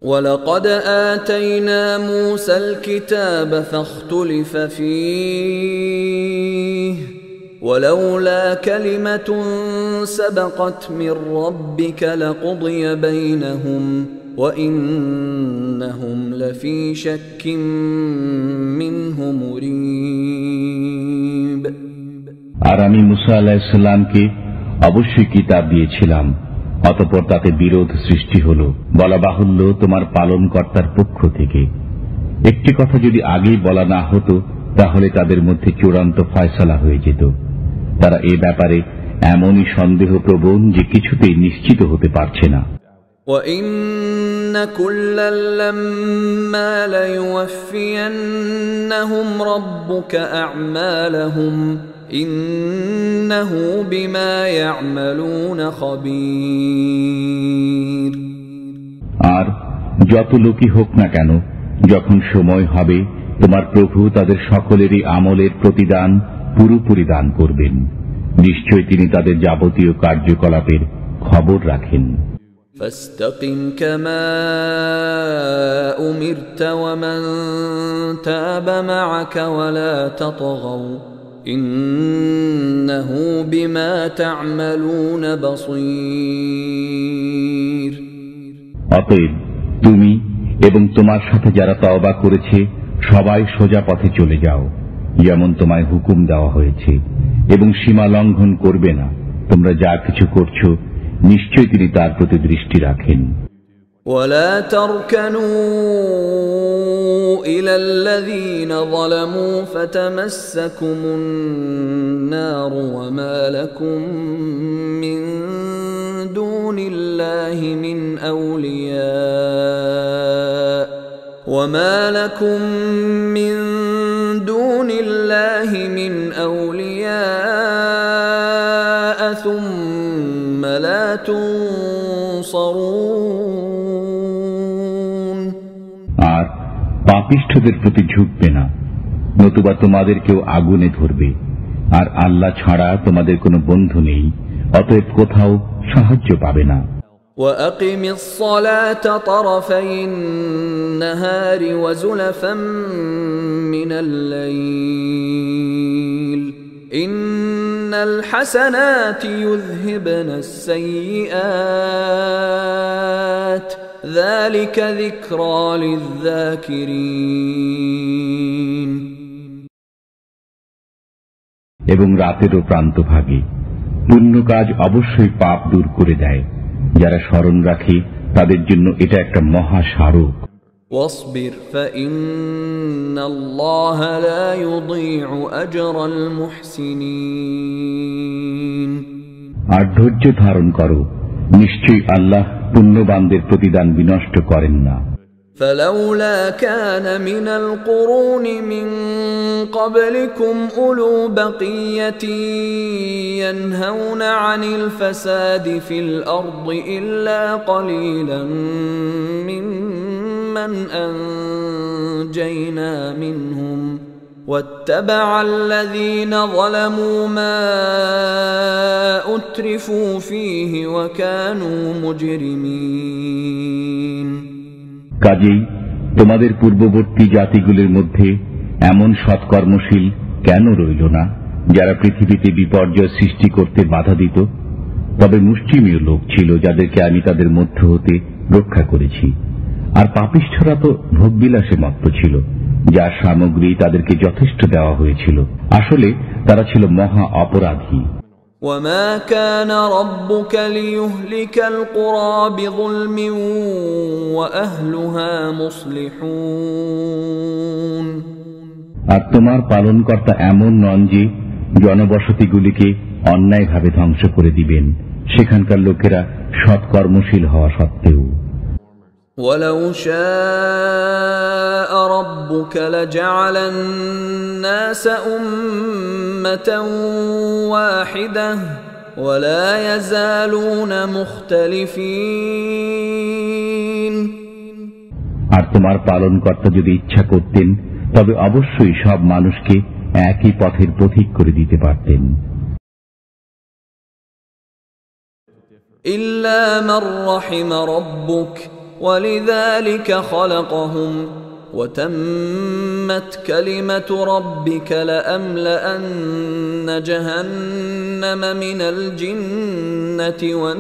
وَلَقَدْ آتَيْنَا مُوسَى الْكِتَابَ فَاخْتُلِفَ فِيهِ وَلَوْلَا كَلِمَةٌ سَبَقَتْ مِنْ رَبِّكَ لَقُضِيَ بَيْنَهُمْ وَإِنَّهُمْ لَفِي شَكٍّ مِّنْهُ مُرِيبٍ। আর আমি মুসা আলাইহিস সালামকে অবশ্যই কিতাব দিয়েছিলাম, অতঃপর তাতে বিরোধ সৃষ্টি হল। বলা বাহুল্য তোমার পালনকর্তার পক্ষ থেকে। একটি কথা যদি আগেই বলা না হতো তাহলে তাদের মধ্যে চূড়ান্ত ফয়সালা হয়ে যেত। তারা এ ব্যাপারে এমনই সন্দেহপ্রবণ যে কিছুতেই নিশ্চিত হতে পারছে না। وَإِنَّ كُلًّا لَّمَّا لَيُوَفِّيَنَّهُمْ رَبُّكَ أَعْمَالَهُمْ إِنَّهُ بِمَا يَعْمَلُونَ خَبِيرٌ। আর যত লোকই হোক না কেন, যখন সময় হবে তোমার প্রভু তাদের সকলেরই আমলের প্রতিদান পুরোপুরি দান করবেন। নিশ্চয় তিনি তাদের যাবতীয় কার্যকলাপের খবর রাখেন। فاستقم كما أمرت ومن تاب معك ولا تطغوا إنه بما تعملون بصير। অতএব তুমি এবং তোমার সাথে যারা তওবা করেছে সবাই সোজা পথে চলে যাও, যেমন তোমায় হুকুম দেওয়া হয়েছে, এবং সীমা লঙ্ঘন করবে না। তোমরা যা কিছু করছো নিশ্চয় তিনি তার প্রতি দৃষ্টি রাখেন। ولا تركنوا إلى الذين ظلموا فتمسكم النار وما لكم من دون الله من أولياء ثم لا تنصرون। আর পাপিষ্ঠদের প্রতি ঝুঁকবে না, নতুবা তোমাদেরকেও আগুনে ধরবে। আর আল্লাহ ছাড়া তোমাদের কোনো বন্ধু নেই, অতএব কোথাও সাহায্য পাবে না। وَأَقِمِ الصَّلَاةَ طَرَفَيِ النَّهَارِ وَزُلَفًا مِّنَ اللَّيْلِ إِنَّ الْحَسَنَاتِ يُذْهِبْنَ السَّيِّئَاتِ ذَلِكَ ذِكْرَى لِلذَّاكِرِينَ। এবং রাতেরও প্রান্তভাগে পুণ্য কাজ অবশ্যই পাপ দূর করে দেয়। যারা স্মরণ রাখে তাদের জন্য এটা একটা মহা স্মারক। واصبر فإن الله لا يضيع أجر المحسنين। আর ধৈর্য ধারণ করো, নিশ্চয়ই আল্লাহ পুণ্যবানদের প্রতিদান বিনষ্ট করেন না। فلولا كان من القرون من قبلكم أولو بقية ينهون عن الفساد في الأرض إلا قليلا ممن أنجينا منهم واتبع الذين ظلموا ما أترفوا فيه وكانوا مجرمين। কাজেই তোমাদের পূর্ববর্তী জাতিগুলির মধ্যে এমন সৎকর্মশীল কেন রইল না যারা পৃথিবীতে বিপর্যয় সৃষ্টি করতে বাধা দিত? তবে মুষ্টিমেয় লোক ছিল যাদেরকে আমি তাদের মধ্য হতে রক্ষা করেছি। আর পাপিষ্ঠরা তো ভোগবিলাসে মত্ত ছিল, যার সামগ্রী তাদেরকে যথেষ্ট দেওয়া হয়েছিল। আসলে তারা ছিল মহা অপরাধী। وما كان ربك ليهلك القرى بظلم وأهلها مصلحون। আর তোমার পালনকর্তা এমন নন যে জনবসতিগুলিকে অন্যায়ভাবে ধ্বংস করে দিবেন, সেখানকার লোকেরা সৎকর্মশীল হওয়া সত্ত্বেও। ولو شاء ربك لجعل الناس أمة واحدة ولا يزالون مختلفين। আর তোমার পালনকর্তা যদি ইচ্ছা করতেন তবে অবশ্যই সব মানুষকে একই পথের পথিক করে দিতে পারতেন। ইল্লা মান রাহিমা রাব্বুক ওয়ালিযালিকা খালাকহুম ওয়া তাম্মাত কালিমাতু রাব্বিকা লাআমলাআন্না জাহান্নামা মিনাল জিন্নাতি ওয়ান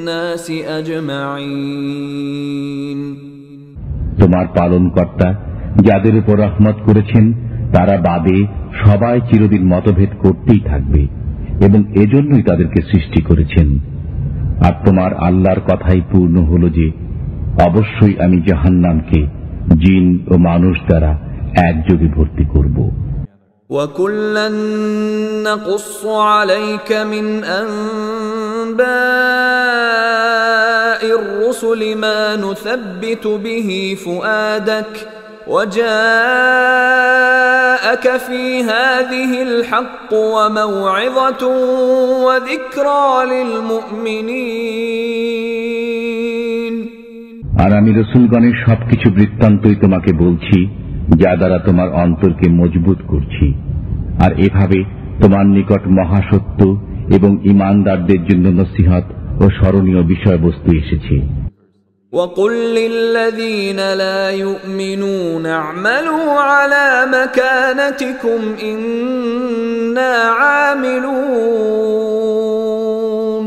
নাসি আজমাঈন। তোমার পালনকর্তা যাদের উপর রহমত করেছেন তারা বাদে সবাই চিরদিন মতভেদ করতেই থাকবে এবং এজন্যই তাদেরকে সৃষ্টি করেছেন। আর তোমার আল্লাহর কথাই পূর্ণ হল যে অবশ্যই আমি জাহান্নামকে জিন ও মানুষ দ্বারা একযোগে ভর্তি করব। وَكُلًّا نَّقُصُّ عَلَيْكَ مِنْ أَنبَاءِ الرُّسُلِ مَا نُثَبِّتُ بِهِ فُؤَادَكَ وَجَاءَكَ فِي هَٰذِهِ الْحَقُّ وَمَوْعِظَةٌ وَذِكْرَىٰ لِلْمُؤْمِنِينَ। আর আমি রাসূলগণের সবকিছু বৃত্তান্তই তোমাকে বলছি যা দ্বারা তোমার অন্তরকে মজবুত করছি, আর এভাবে তোমার নিকট মহাসত্য এবং ঈমানদারদের জন্য নসিহত ও স্মরণীয় বিষয়বস্তু এসেছে। وَقُل لِّلَّذِينَ لَا يُؤْمِنُونَ اعْمَلُوا عَلَىٰ مَكَانَتِكُمْ إِنَّا عَامِلُونَ।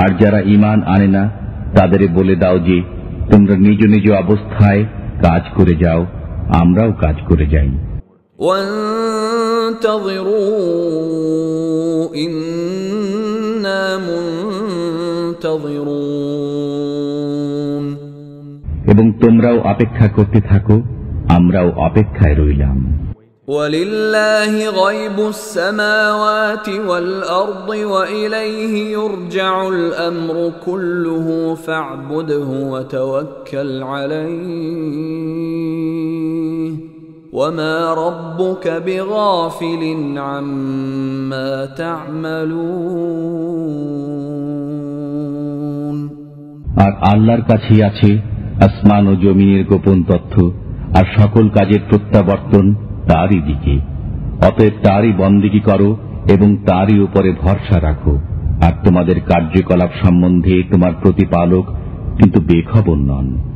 আর যারা ঈমান আনে না তাদের বলে দাও যে তোমরা নিজ নিজ অবস্থায় কাজ করে যাও, আমরাও কাজ করে যাই। وَانتَظِرُوا إِنَّا مُنتَظِرُونَ। এবং তোমরাও অপেক্ষা করতে থাকো, আমরাও অপেক্ষায় রইলাম। وَلِلَّهِ غَيْبُ السَّمَاوَاتِ وَالْأَرْضِ وَإِلَيْهِ يُرْجَعُ الْأَمْرُ كُلُّهُ فَاعْبُدْهُ وَتَوَكَّلْ عَلَيْهِ وَمَا رَبُّكَ بِغَافِلٍ عَمَّا تَعْمَلُونَ। আর আল্লাহর কাছেই আছে আসমান ও জমিনের গোপন তথ্য, আর সকল কাজের প্রত্যাবর্তন তারই দিকে। অতএব তারই বন্দেগী করো এবং তারই উপরে ভরসা রাখো। আর তোমাদের কার্যকলাপ সম্বন্ধে তোমার প্রতিপালক কিন্তু বেখবর নন।